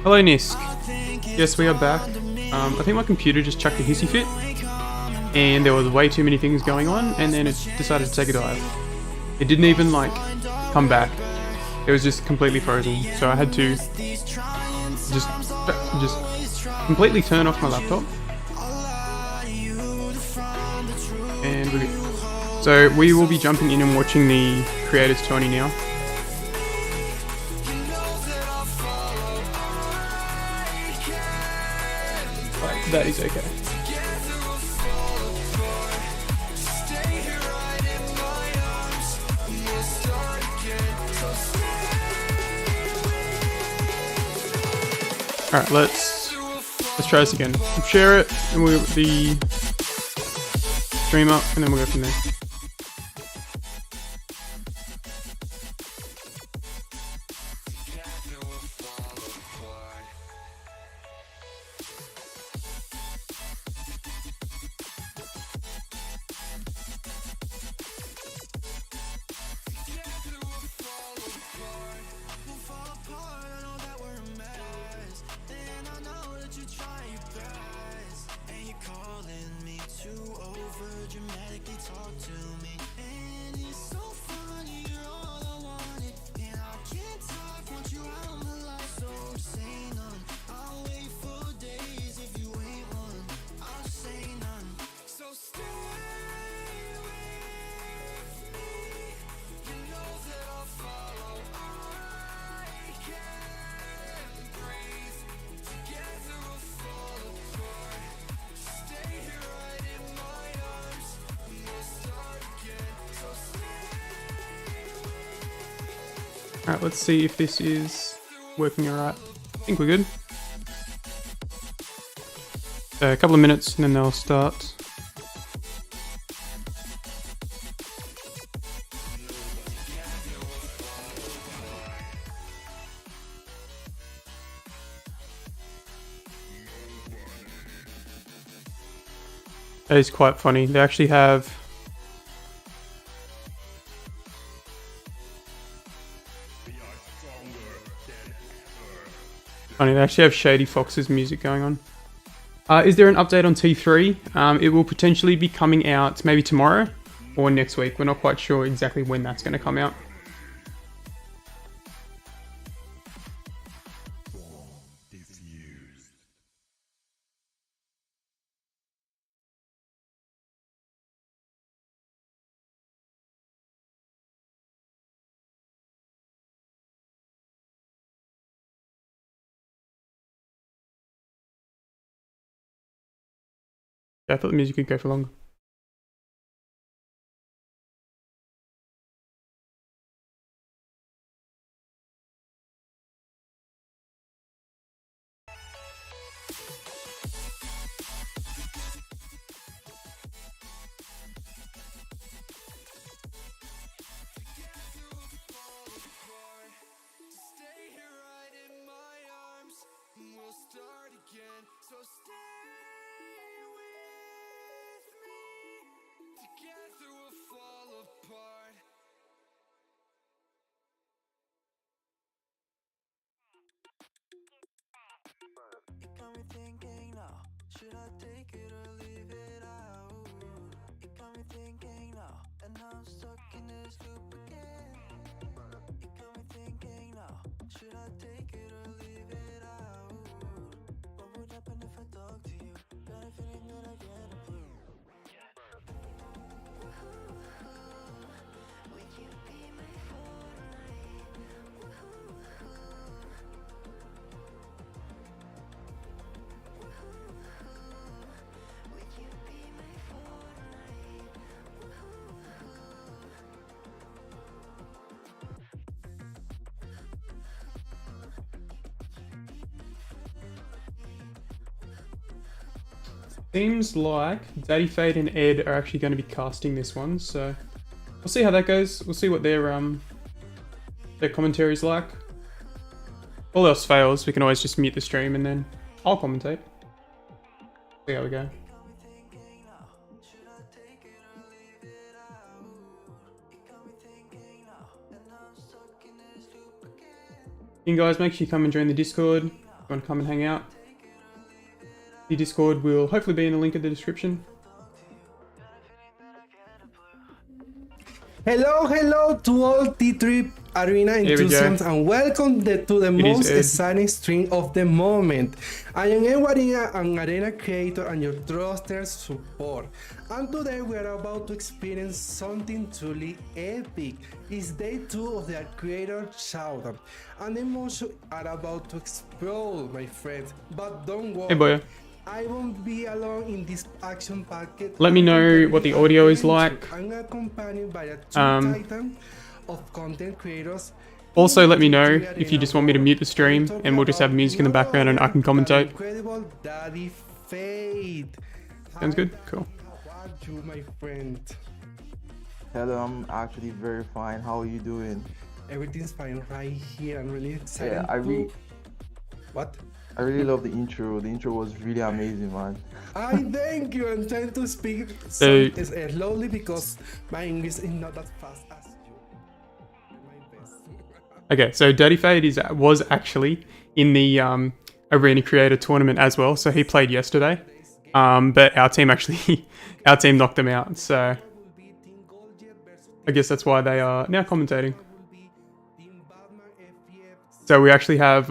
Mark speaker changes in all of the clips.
Speaker 1: Hello Nisk. Yes, we are back. I think my computer just chucked a hissy fit and there was way too many things going on and then it decided to take a dive. It didn't even like come back. It was just completely frozen. So I had to just completely turn off my laptop. And we're good. So we will be jumping in and watching the creators tourney now. That is okay. Alright, let's try this again. We'll share it and we'll get the stream up and then we'll go from there. Alright, let's see if this is working alright. I think we're good. A couple of minutes and then they'll start. That is quite funny. They actually have they actually have Shady Fox's music going on. Is there an update on T3? It will potentially be coming out maybe tomorrow or next week. We're not quite sure exactly when that's going to come out. I thought the music could go for longer.
Speaker 2: It got me thinking now, should I take it or leave it out? It got me thinking now, and now I'm stuck in this loop again. It got me thinking now, should I take it or leave it out? What would happen if I talk to you? Got a feeling that I get a clue. Would you be my Fortnite?
Speaker 1: Seems like Daddy Fade and Ed are actually going to be casting this one, so we'll see how that goes. We'll see what their commentary is like. All else fails, we can always just mute the stream and then I'll commentate. See how we go. You guys make sure you come and join the Discord. want to come and hang out, the Discord will hopefully be in the link in the description.
Speaker 3: Hello to all T3 Arena enthusiasts and welcome to the most exciting stream of the moment. I am Edwarina, an arena creator and your trusted support. And today we are about to experience something truly epic. It's day 2 of the creator showdown and the emotions are about to explode, my friends. But don't worry.
Speaker 1: Hey boy.
Speaker 3: I won't be alone in this action packet.
Speaker 1: Let me know what the audio is like.
Speaker 3: I'm accompanied by a titan of content creators.
Speaker 1: Also, let me know if you just want me to mute the stream and we'll just have music in the background and I can commentate.
Speaker 3: Incredible Daddy Fade.
Speaker 1: Sounds good? Cool.
Speaker 3: How are you, my friend?
Speaker 4: Hello, I'm actually very fine. How are you doing?
Speaker 3: Everything's fine right here. I'm really excited.
Speaker 4: Yeah,
Speaker 3: What?
Speaker 4: I really love the intro. The intro was really amazing, man.
Speaker 3: I thank you. I'm trying to speak slowly because my English is not that fast as you. My best.
Speaker 1: Okay, so Daddy Fade was actually in the Arena Creator Tournament as well, so he played yesterday. But our team knocked him out, so I guess that's why they are now commentating. So we actually have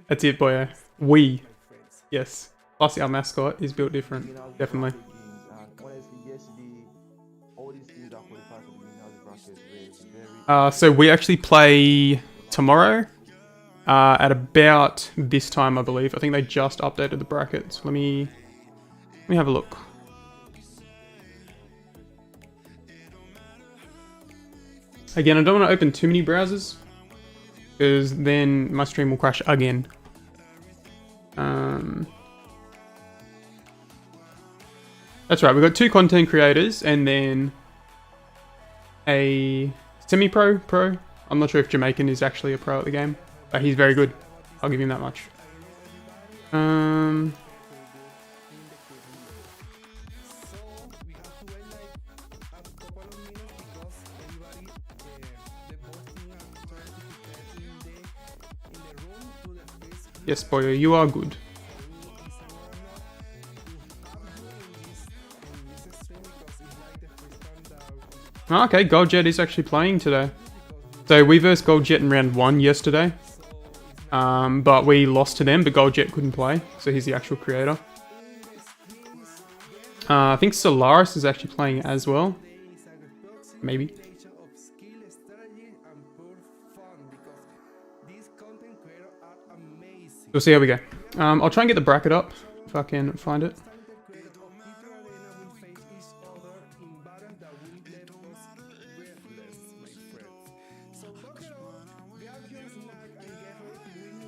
Speaker 1: that's it, boy. Yes. Plus our mascot is built different, definitely. So we actually play tomorrow at about this time, I believe. I think they just updated the brackets. Let me have a look. Again, I don't want to open too many browsers because then my stream will crash again. That's right, we've got 2 content creators and then a semi-pro, pro. I'm not sure if Jamaican is actually a pro at the game, but he's very good. I'll give him that much. Yes, boy, you are good. Okay, Goldjet is actually playing today. So we versed Goldjet in round 1 yesterday. But we lost to them, but Goldjet couldn't play. So he's the actual creator. I think Solaris is actually playing as well. Maybe. We'll see how we go. I'll try and get the bracket up if I can find it.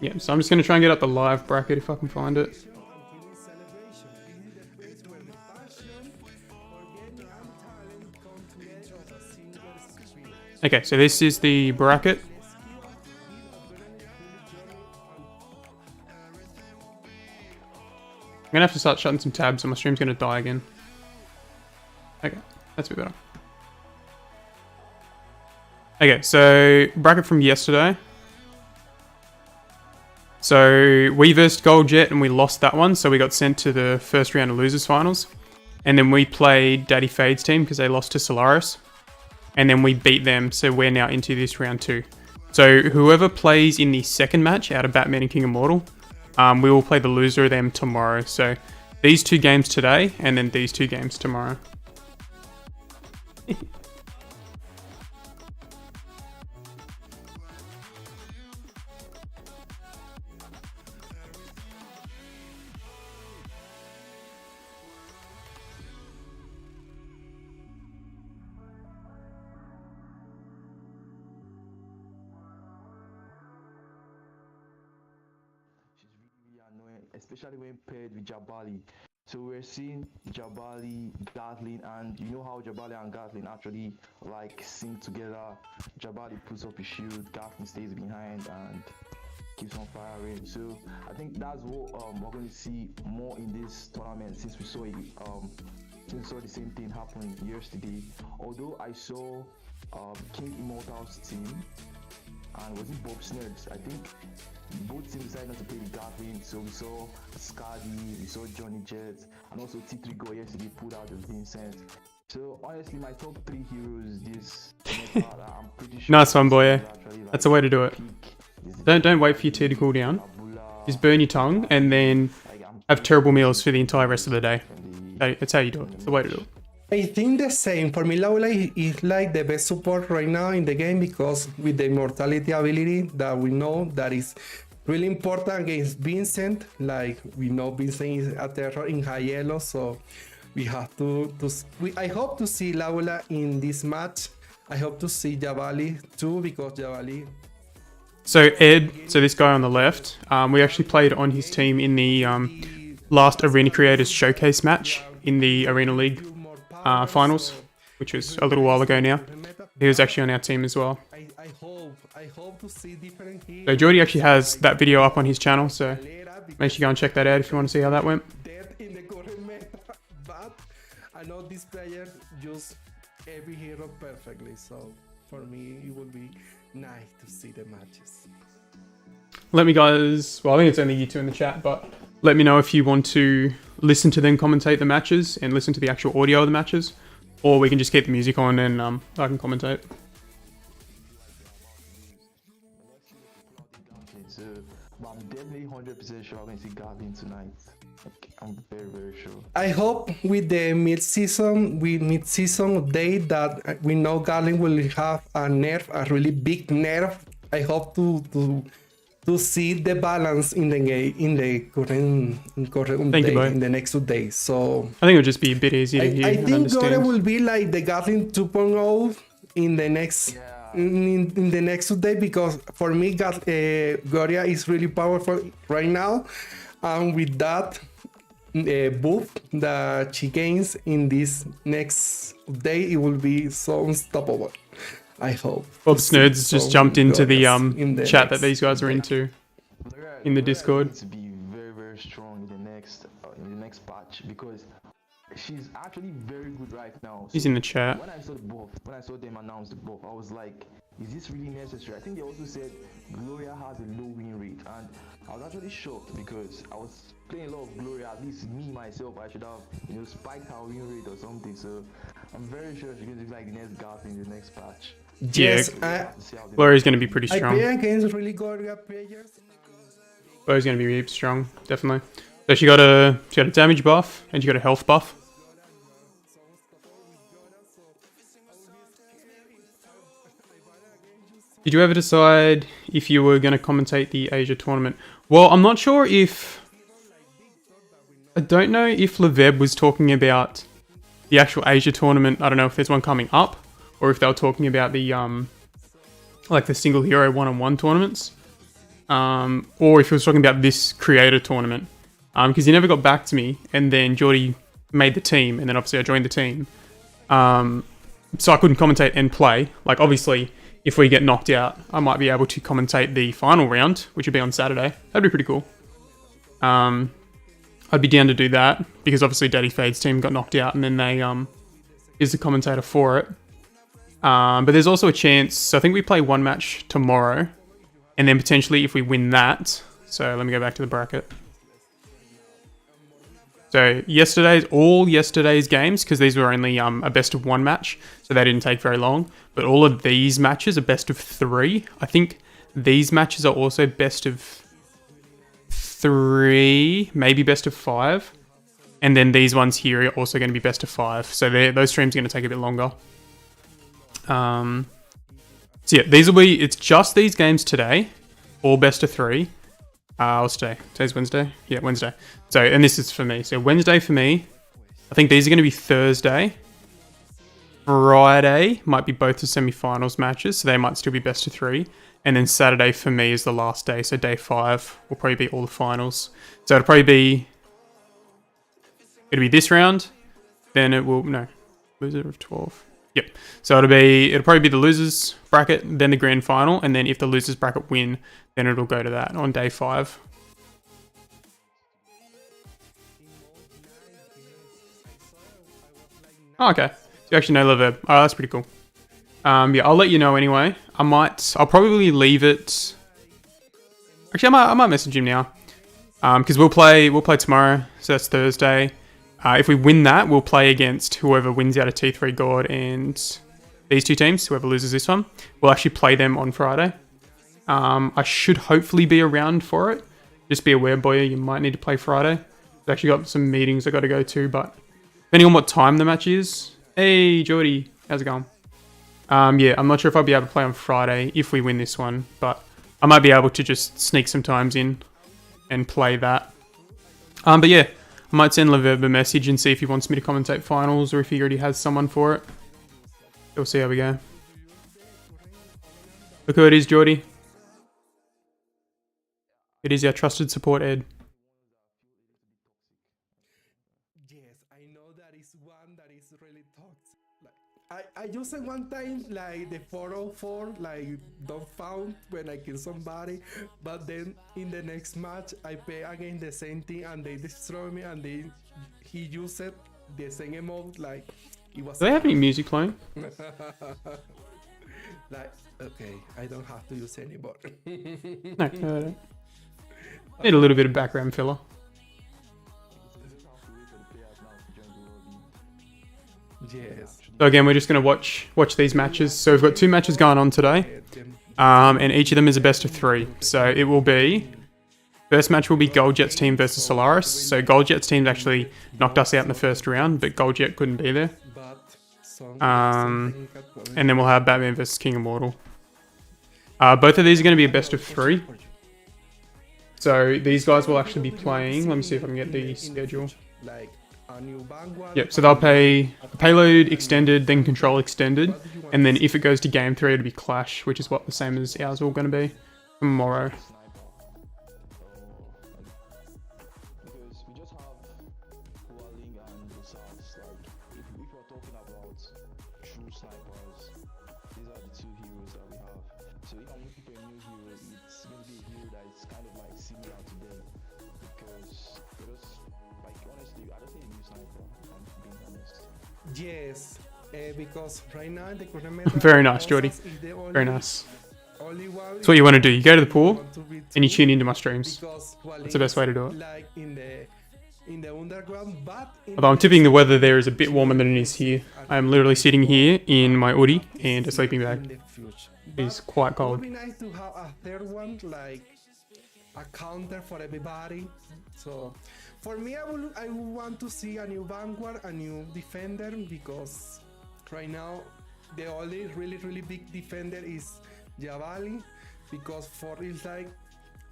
Speaker 1: Yeah, so I'm just going to try and get up the live bracket if I can find it. Okay, so this is the bracket. I'm going to have to start shutting some tabs or my stream's going to die again. Okay, that's a bit better. Okay, so bracket from yesterday. So we versed Goldjet and we lost that one, so we got sent to the first round of losers finals. And then we played Daddy Fade's team because they lost to Solaris. And then we beat them, so we're now into this round 2. So whoever plays in the second match out of Batman and King Immortal, we will play the loser of them tomorrow. So these 2 games today and then these 2 games tomorrow.
Speaker 4: Especially when paired with Jabali. So we're seeing Jabali, Gatling, and you know how Jabali and Gatling actually like sing together. Jabali puts up his shield, Gatling stays behind and keeps on firing. So I think that's what we're going to see more in this tournament since we saw it, since we saw the same thing happen yesterday. Although I saw King Immortal's team and was it Bob Snurds? I think both teams decided not to play the Gatling, so we saw Scadi, we saw Johnny Jet, and also T3 Go yesterday pulled out the Vincent. So honestly, my top 3 heroes this meta, I'm pretty sure.
Speaker 1: Nice one, boy.
Speaker 4: Actually, like,
Speaker 1: That's the way to do it. Don't wait for your tea to cool down. Just burn your tongue and then have terrible meals for the entire rest of the day. That's how you do it. It's the way to do it.
Speaker 3: I think the same. For me, Laula is like the best support right now in the game because with the immortality ability that we know that is really important against Vincent. Like we know Vincent is a terror in high yellow, so we have to I hope to see Laula in this match. I hope to see Javali too because Javali.
Speaker 1: So Ed, so this guy on the left, we actually played on his team in the last Arena Creators Showcase match in the Arena League finals, which was a little while ago now. He was actually on our team as well.
Speaker 3: I hope to see different heroes.
Speaker 1: So Jordy actually has that video up on his channel, so make sure you go and check that out if you want to see how that went.
Speaker 3: Dead in the current meta, but I know this player use every hero perfectly, so for me it would be nice to see the matches.
Speaker 1: Let me guys, well I think it's only you two in the chat, but let me know if you want to listen to them commentate the matches and listen to the actual audio of the matches, or we can just keep the music on and I can commentate.
Speaker 4: So, but I'm definitely 100% sure I'm going to see Gatling tonight. Like, I'm very, very sure.
Speaker 3: I hope with the mid-season update that we know Gatling will have a nerf, a really big nerf. I hope to see the balance in the game in the current update in the next 2 days. So
Speaker 1: I think it'll just be a bit easier to hear
Speaker 3: I
Speaker 1: and
Speaker 3: think
Speaker 1: understand.
Speaker 3: Gore will be like the Gatling 2.0 in the next in the next update because for me Gloria is really powerful right now, and with that buff that she gains in this next update, it will be so unstoppable. I hope.
Speaker 1: Bob Snurds just jumped into the chat that these guys are into in the Discord.
Speaker 4: To be very, very strong in the next patch because she's actually very good right now. So
Speaker 1: He's in the chat.
Speaker 4: when I saw them announce the buff, I was like, is this really necessary? I think they also said Gloria has a low win rate, and I was actually shocked because I was playing a lot of Gloria. At least me myself, I should have spiked her win rate or something. So I'm very sure she's going to be like the next Garth in the next patch.
Speaker 3: Yes,
Speaker 1: Gloria's going to be pretty
Speaker 3: I
Speaker 1: strong.
Speaker 3: play against really Gloria players.
Speaker 1: Gloria's going to be really strong, definitely. So she got a damage buff and she got a health buff. Did you ever decide if you were going to commentate the Asia tournament? Well, I'm not sure if... I don't know if Leveb was talking about the actual Asia tournament. I don't know if there's one coming up, or if they were talking about the like the single hero one-on-one tournaments, or if he was talking about this creator tournament, because he never got back to me, and then Geordie made the team, and then obviously I joined the team, so I couldn't commentate and play. Like obviously, if we get knocked out, I might be able to commentate the final round, which would be on Saturday. That'd be pretty cool. I'd be down to do that because obviously Daddy Fade's team got knocked out, and then they is the commentator for it. But there's also a chance, so I think we play one match tomorrow, and then potentially if we win that, so let me go back to the bracket. So all yesterday's games, because these were only a best of one match, so they didn't take very long, but all of these matches are best of 3. I think these matches are also best of 3, maybe best of 5, and then these ones here are also going to be best of 5, so those streams are going to take a bit longer. So yeah, it's just these games today, all best of 3. What's today? Today's Wednesday? Yeah, Wednesday. So, and this is for me. So Wednesday for me, I think these are going to be Thursday. Friday might be both the semi-finals matches, so they might still be best of 3. And then Saturday for me is the last day, so day 5 will probably be all the finals. So it'll be this round, then it will, no, loser of 12. Yep. So it'll probably be the losers bracket, then the grand final, and then if the losers bracket win, then it'll go to that on day 5. Oh, okay. So you actually know Leveb. Oh, that's pretty cool. Yeah, I'll let you know anyway. I'll probably leave it. Actually, I might message him now. Because we'll play tomorrow, so that's Thursday. If we win that, we'll play against whoever wins out of T3 God and these two teams. Whoever loses this one, we'll actually play them on Friday. I should hopefully be around for it. Just be aware, boy, you might need to play Friday. I've actually got some meetings I got to go to, but depending on what time the match is. Hey, Jordy, how's it going? Yeah, I'm not sure if I'll be able to play on Friday if we win this one, but I might be able to just sneak some times in and play that. But yeah, I might send Leverb a message and see if he wants me to commentate finals or if he already has someone for it. We'll see how we go. Look who it is, Jordy. It is our trusted support, Ed.
Speaker 3: Yes, I know that is one that is really toxic. Like, I just said one time, like the 404, like don't found when I kill somebody, but then in the next match I play against the same team and they destroy me and he used the same emote, like it was.
Speaker 1: Do they have any music playing?
Speaker 3: Like, okay, I don't have to use any more.
Speaker 1: No, I don't. Need a little bit of background filler.
Speaker 3: Yes.
Speaker 1: So again, we're just going to watch these matches. So we've got 2 matches going on today. And each of them is a best of 3. So it will be... First match will be Goldjet's team versus Solaris. So Goldjet's team actually knocked us out in the first round, but Goldjet couldn't be there. And then we'll have Batman versus King Immortal. Both of these are going to be a best of 3. So these guys will actually be playing. Let me see if I can get the schedule. Yep, so they'll play Payload Extended, then Control Extended, and then if it goes to Game 3, it'll be Clash, which is what the same as ours are all going to be tomorrow.
Speaker 4: Because we just have Hualing and Rosas. Like, if we're talking about true snipers, these are the 2 heroes that we have. So if I'm looking for a new hero, it's going to be a hero that is kind of like similar to them. Because they just, like, honestly, I don't think a new sniper, if I'm being honest.
Speaker 3: Yes, because right now in the current meta,
Speaker 1: Very nice, Jordy. Very nice. That's what you want to do. You go to the pool and you tune into my streams. That's the best way to do it.
Speaker 3: Like in the underground, but
Speaker 1: Although I'm tipping the weather there is a bit warmer than it is here. I'm literally sitting here in my hoodie and a sleeping bag. It's quite cold.
Speaker 3: It would be nice to have a third one, like a counter for everybody. So for me, I would want to see a new Vanguard, a new Defender, because right now the only really big Defender is Javali, because for is like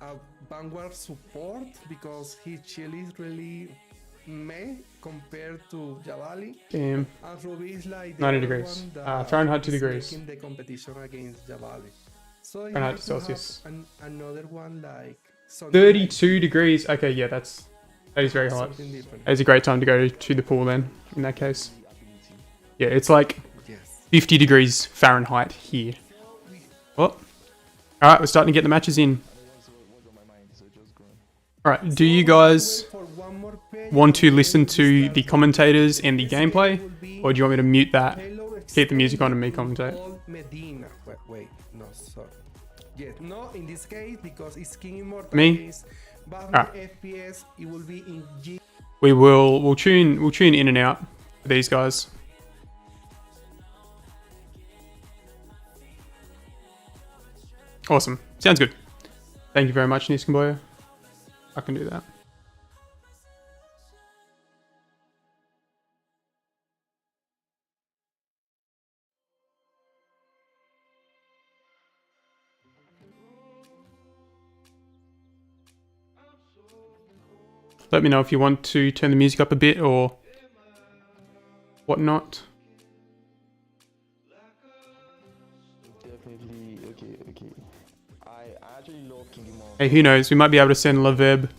Speaker 3: a Vanguard support, because his shield is really meh compared to Javali.
Speaker 1: Damn.
Speaker 3: And Ruby is like
Speaker 1: 90 degrees. Fahrenheit 2 degrees.
Speaker 3: In the competition against Javali. So you
Speaker 1: Fahrenheit
Speaker 3: have
Speaker 1: to
Speaker 3: to have
Speaker 1: Celsius.
Speaker 3: another one like
Speaker 1: 32 degrees. Okay, yeah, that is very hot.
Speaker 3: something different.
Speaker 1: It's a great time to go to the pool then, in that case. Yeah, it's like
Speaker 3: Yes.
Speaker 1: 50 degrees Fahrenheit here. Oh. Alright, we're starting to get the matches in. Alright, do you guys want to listen to the commentators and the gameplay? Or do you want me to mute that? Keep the music on and me commentate.
Speaker 3: Medina. Wait, no, sorry. Yes, no, in this case, because it's King Immortal.
Speaker 1: Me?
Speaker 3: But FPS, it will be in G.
Speaker 1: We'll tune in and out for these guys. Awesome. Sounds good. Thank you very much, Niskamboya. I can do that. Let me know if you want to turn the music up a bit or whatnot.
Speaker 4: Definitely, okay. I actually love King Immortal.
Speaker 1: Hey, who knows? We might be able to send Leverb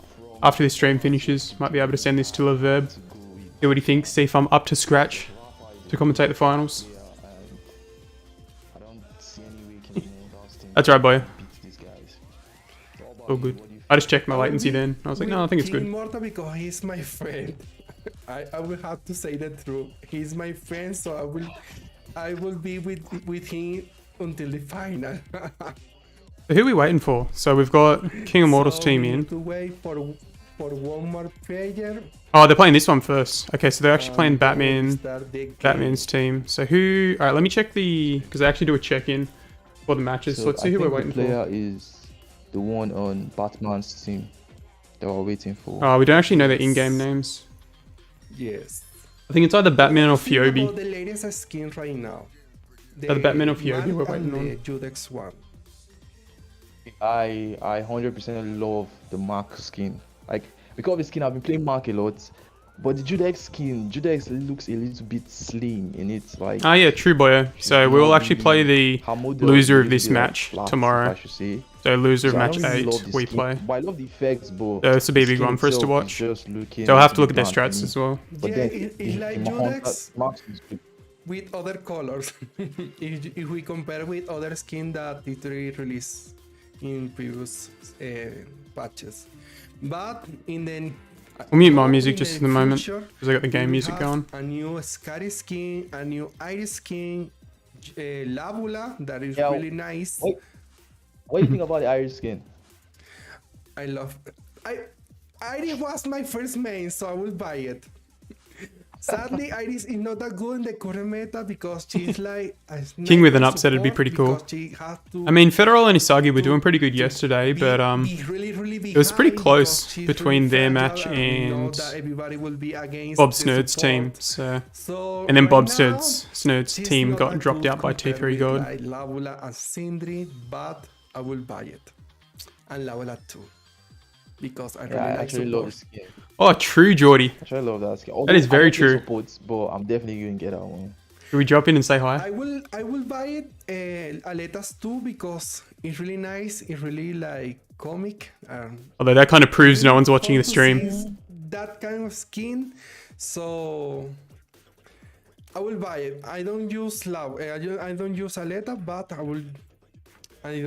Speaker 1: after this stream finishes. Might be able to send this to Leverb. See what he thinks. See if I'm up to scratch to commentate the finals.
Speaker 4: I don't see any way King Immortal's team
Speaker 1: That's right, boy.
Speaker 4: beat these guys.
Speaker 1: All good. I just checked my latency then. I was like, no, I think it's
Speaker 3: King
Speaker 1: good.
Speaker 3: Immortal, because he's my friend. I will have to say the truth. He's my friend, so I will I will be with him until the final.
Speaker 1: So who are we waiting for? So we've got King of Mortals team
Speaker 3: we
Speaker 1: in.
Speaker 3: need to wait for one more player.
Speaker 1: Oh, they're playing this one first. Okay, so they're actually playing
Speaker 3: then we'll
Speaker 1: Batman.
Speaker 3: start the game.
Speaker 1: Batman's team. So who? All right, let me check because I actually do a check-in for the matches. So let's see who we're waiting
Speaker 4: the player
Speaker 1: for.
Speaker 4: is the one on Batman's team that we're waiting for.
Speaker 1: Oh, we don't actually know their in-game names.
Speaker 3: Yes.
Speaker 1: I think it's either Batman or
Speaker 3: Think
Speaker 1: Phoebe.
Speaker 3: about the latest skin right now.
Speaker 1: The Batman or Phoebe
Speaker 3: Mac
Speaker 1: we're
Speaker 3: and
Speaker 1: waiting on.
Speaker 3: the Judex one.
Speaker 4: I 100% love the Mark skin. Like, because of the skin, I've been playing Mark a lot. But the Judex skin, Judex looks a little bit slim in it. Like,
Speaker 1: Ah, yeah, true, boyo. So we will actually play the
Speaker 4: her model
Speaker 1: loser
Speaker 4: is
Speaker 1: of
Speaker 4: a
Speaker 1: this
Speaker 4: bit, like,
Speaker 1: match
Speaker 4: flat,
Speaker 1: tomorrow.
Speaker 4: I should say.
Speaker 1: So loser of
Speaker 4: So I
Speaker 1: match
Speaker 4: don't really love
Speaker 1: 8,
Speaker 4: the
Speaker 1: we
Speaker 4: skin,
Speaker 1: play.
Speaker 4: But I love the effects, but
Speaker 1: So this will be a
Speaker 4: the
Speaker 1: big
Speaker 4: skin
Speaker 1: one for us to
Speaker 4: itself
Speaker 1: watch.
Speaker 4: is just looking
Speaker 1: So I'll have
Speaker 4: a
Speaker 1: to look at
Speaker 4: bit
Speaker 1: their
Speaker 4: bland
Speaker 1: strats
Speaker 4: to me.
Speaker 1: as well.
Speaker 4: But
Speaker 3: Yeah,
Speaker 4: then
Speaker 3: it's like
Speaker 4: in my hunter,
Speaker 3: Judex
Speaker 4: Mark's is good.
Speaker 3: with other colors. if we compare with other skin that T3 released in previous patches. But in the
Speaker 1: We'll mute my
Speaker 3: in
Speaker 1: music just for the moment
Speaker 3: future,
Speaker 1: because I got the game
Speaker 3: we
Speaker 1: music
Speaker 3: have
Speaker 1: going.
Speaker 3: A new Scary skin, a new Iris skin, Labula that is
Speaker 4: Yeah,
Speaker 3: really nice.
Speaker 4: What do you think about the Irish skin?
Speaker 3: I love. Iris was my first main, so I will buy it. Sadly, Iris is not that good in the current meta because she's like a
Speaker 1: King with an
Speaker 3: sniper
Speaker 1: upset would be
Speaker 3: support
Speaker 1: pretty cool.
Speaker 3: because she has to
Speaker 1: I mean, Federal and Isagi were
Speaker 3: to-
Speaker 1: doing pretty good
Speaker 3: to
Speaker 1: yesterday, but
Speaker 3: be really, really
Speaker 1: it was pretty
Speaker 3: behind
Speaker 1: close
Speaker 3: because she's
Speaker 1: between
Speaker 3: really
Speaker 1: their
Speaker 3: fragile
Speaker 1: match
Speaker 3: and we know
Speaker 1: and
Speaker 3: that everybody will be against
Speaker 1: Bob
Speaker 3: the
Speaker 1: Snerd's team.
Speaker 3: support.
Speaker 1: So,
Speaker 3: So
Speaker 1: and then
Speaker 3: right
Speaker 1: Bob
Speaker 3: now,
Speaker 1: Snerd's
Speaker 3: she's
Speaker 1: team
Speaker 3: not
Speaker 1: got
Speaker 3: that
Speaker 1: dropped
Speaker 3: good
Speaker 1: out by
Speaker 3: compared
Speaker 1: T3
Speaker 3: with,
Speaker 1: God.
Speaker 3: like Labula and Sindri, but I will buy it. And Labula too. Because I really
Speaker 4: Yeah, I
Speaker 3: like
Speaker 4: actually love the
Speaker 3: support.
Speaker 4: skin.
Speaker 1: Oh, true, Geordie.
Speaker 4: I actually love that skin.
Speaker 1: That is very
Speaker 4: I don't play
Speaker 1: true.
Speaker 4: Supports, but I'm definitely going to get that one.
Speaker 1: Should we drop in and say hi?
Speaker 3: I will buy it Aletas too because it's really nice. It's really like comic.
Speaker 1: Although that kind of proves no one's watching
Speaker 3: fun
Speaker 1: the
Speaker 3: to
Speaker 1: stream.
Speaker 3: see that kind of skin. So I will buy it. I don't use I don't use Aleta, but I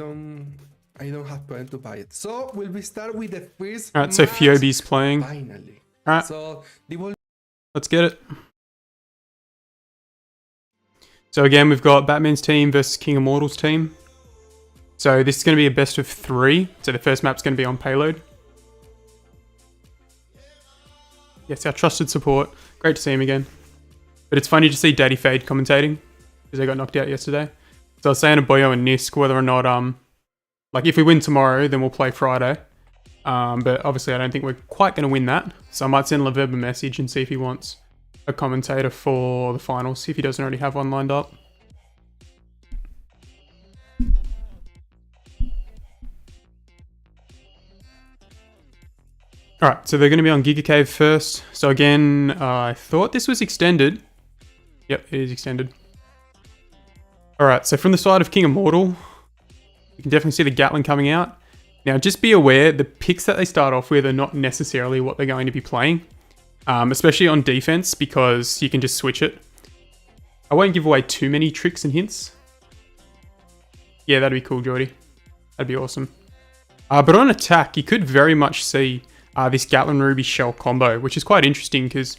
Speaker 3: don't have plan to buy it. So will we start with the first
Speaker 1: Alright, so
Speaker 3: match?
Speaker 1: Phoebe's playing.
Speaker 3: Finally.
Speaker 1: Alright,
Speaker 3: So the will
Speaker 1: let's get it. So again, we've got Batman's team versus King of Mortals team. So this is going to be a best of 3. So the first map's going to be on payload. Yes, our trusted support. Great to see him again. But it's funny to see Daddy Fade commentating because they got knocked out yesterday. So I was saying to Boyo and Nisk whether or not like if we win tomorrow, then we'll play Friday. But obviously I don't think we're quite going to win that. So I might send Leverb a message and see if he wants a commentator for the finals, if he doesn't already have one lined up. Alright, so they're going to be on Giga Cave first. So again, I thought this was extended. Yep, it is extended. Alright, so from the side of King Immortal, you can definitely see the Gatling coming out. Now, just be aware, the picks that they start off with are not necessarily what they're going to be playing. Especially on defense, because you can just switch it. I won't give away too many tricks and hints. Yeah, that'd be cool, Geordie. That'd be awesome. But on attack, you could very much see this Gatlin Ruby Shell combo, which is quite interesting because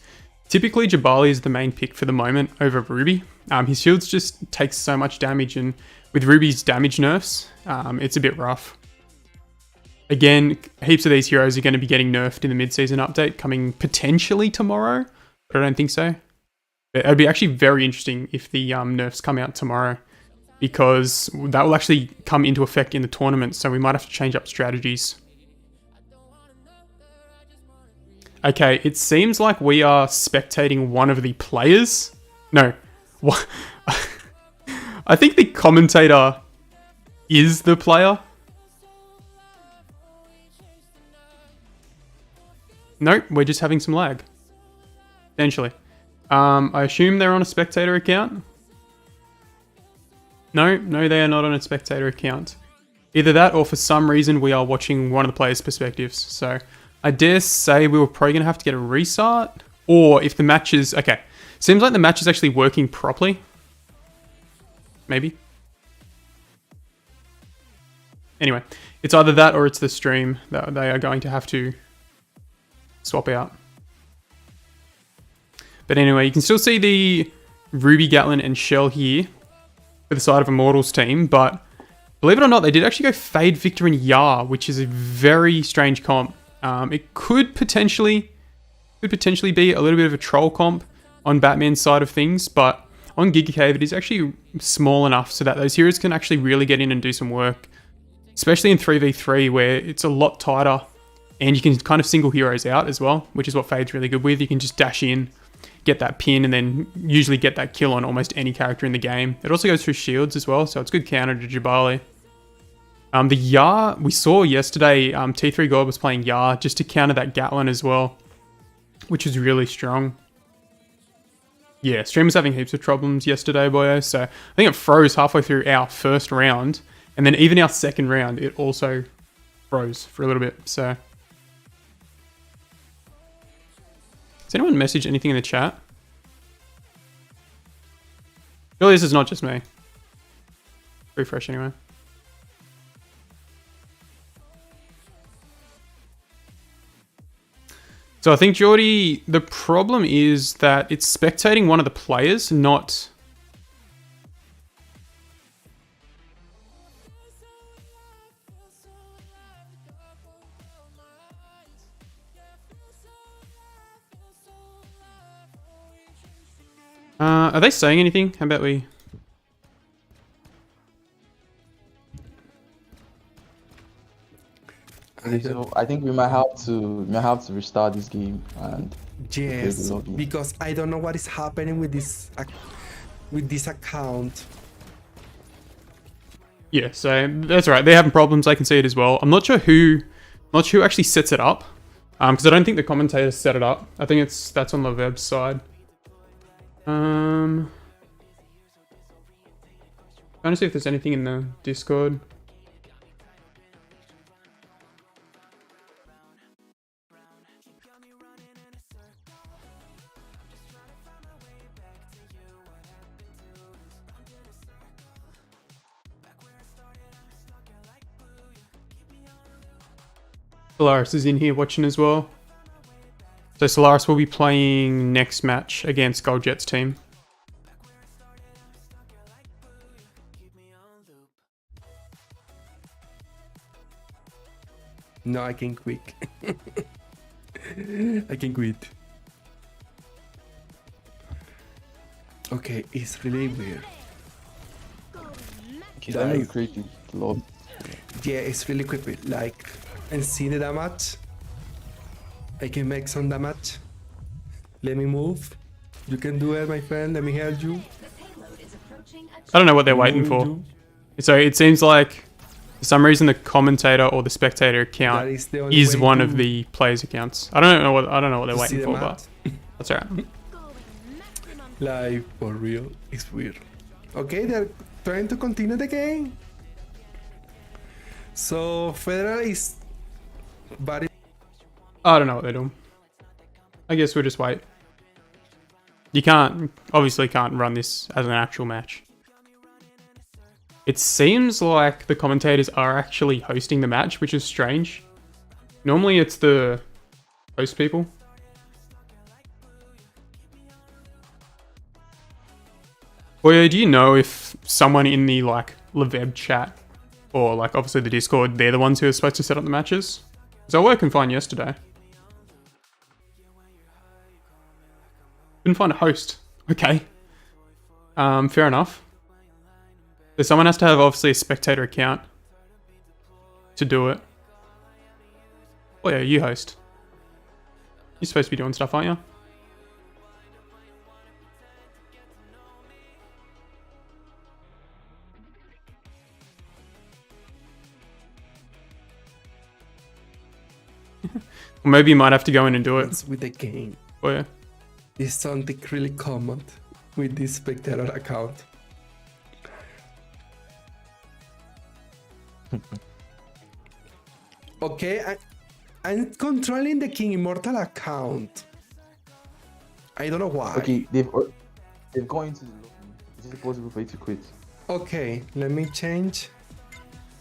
Speaker 1: typically Jabali is the main pick for the moment over Ruby. His shields just takes so much damage, and with Ruby's damage nerfs, it's a bit rough. Again, heaps of these heroes are going to be getting nerfed in the mid-season update coming potentially tomorrow, but I don't think so. It would be actually very interesting if the nerfs come out tomorrow, because that will actually come into effect in the tournament, so we might have to change up strategies. Okay, it seems like we are spectating one of the players. No. What? I think the commentator is the player. Nope, we're just having some lag. Potentially. I assume they're on a spectator account. No, they are not on a spectator account. Either that, or for some reason we are watching one of the players' perspectives. So I dare say we were probably going to have to get a restart. Or if the match is... Okay, seems like the match is actually working properly. Maybe. Anyway, it's either that or it's the stream that they are going to have to swap out. But anyway, you can still see the Ruby, Gatlin, and Shell here for the side of Immortals team, but believe it or not, they did actually go Fade, Victor, and Yar, which is a very strange comp. It could potentially be a little bit of a troll comp on Batman's side of things, but on Giga Cave, it is actually small enough so that those heroes can actually really get in and do some work, especially in 3v3 where it's a lot tighter and you can kind of single heroes out as well, which is what Fade's really good with. You can just dash in, get that pin, and then usually get that kill on almost any character in the game. It also goes through shields as well, so it's good counter to Jabali. The Yar, we saw yesterday, T3 God was playing Yar just to counter that Gatlin as well, which is really strong. Yeah, stream was having heaps of problems yesterday, boyo, so I think it froze halfway through our first round, and then even our second round, it also froze for a little bit, so... Has anyone messaged anything in the chat? Surely this is not just me. Refresh anyway. So I think, Geordie, the problem is that it's spectating one of the players, not... Are they saying anything? How about we...
Speaker 4: So I think we might have to restart this game and
Speaker 3: Yes, because I don't know what is happening with this account.
Speaker 1: Yeah, so that's right. They're having problems. I can see it as well. I'm not sure who actually sets it up, because I don't think the commentators set it up. I think that's on the web side. Trying to see if there's anything in the Discord. Solaris is in here watching as well. So Solaris will be playing next match against Goldjet's team.
Speaker 3: No, I can quit. I can quit. Okay, it's really weird.
Speaker 4: Is that really crazy, Lord?
Speaker 3: Yeah, it's really quick. Like, and see the damage. I can make some damage. Let me move. You can do it, my friend. Let me help you.
Speaker 1: I don't know what they're waiting for. So it seems like for some reason the commentator or the spectator account is one of the players' accounts. I don't know what they're waiting for, but that's alright.
Speaker 3: Like, for real, it's weird. Okay, they're trying to continue the game. So Federal is very...
Speaker 1: I don't know what they're doing. I guess we'll just wait. You obviously can't run this as an actual match. It seems like the commentators are actually hosting the match, which is strange. Normally it's the host people. Boy, do you know if someone in the Leveb chat or obviously the Discord, they're the ones who are supposed to set up the matches? Because I worked and fine yesterday. Couldn't find a host. Okay. Fair enough. So someone has to have obviously a spectator account to do it. Oh yeah, you host. You're supposed to be doing stuff, aren't you? Or maybe you might have to go in and do it.
Speaker 3: With the game.
Speaker 1: Oh yeah.
Speaker 3: It's something really common with this spectator account. Okay, I'm controlling the King Immortal account. I don't know why.
Speaker 4: Okay, they've gone into the lobby. Is it possible for you to quit?
Speaker 3: Okay, let me change.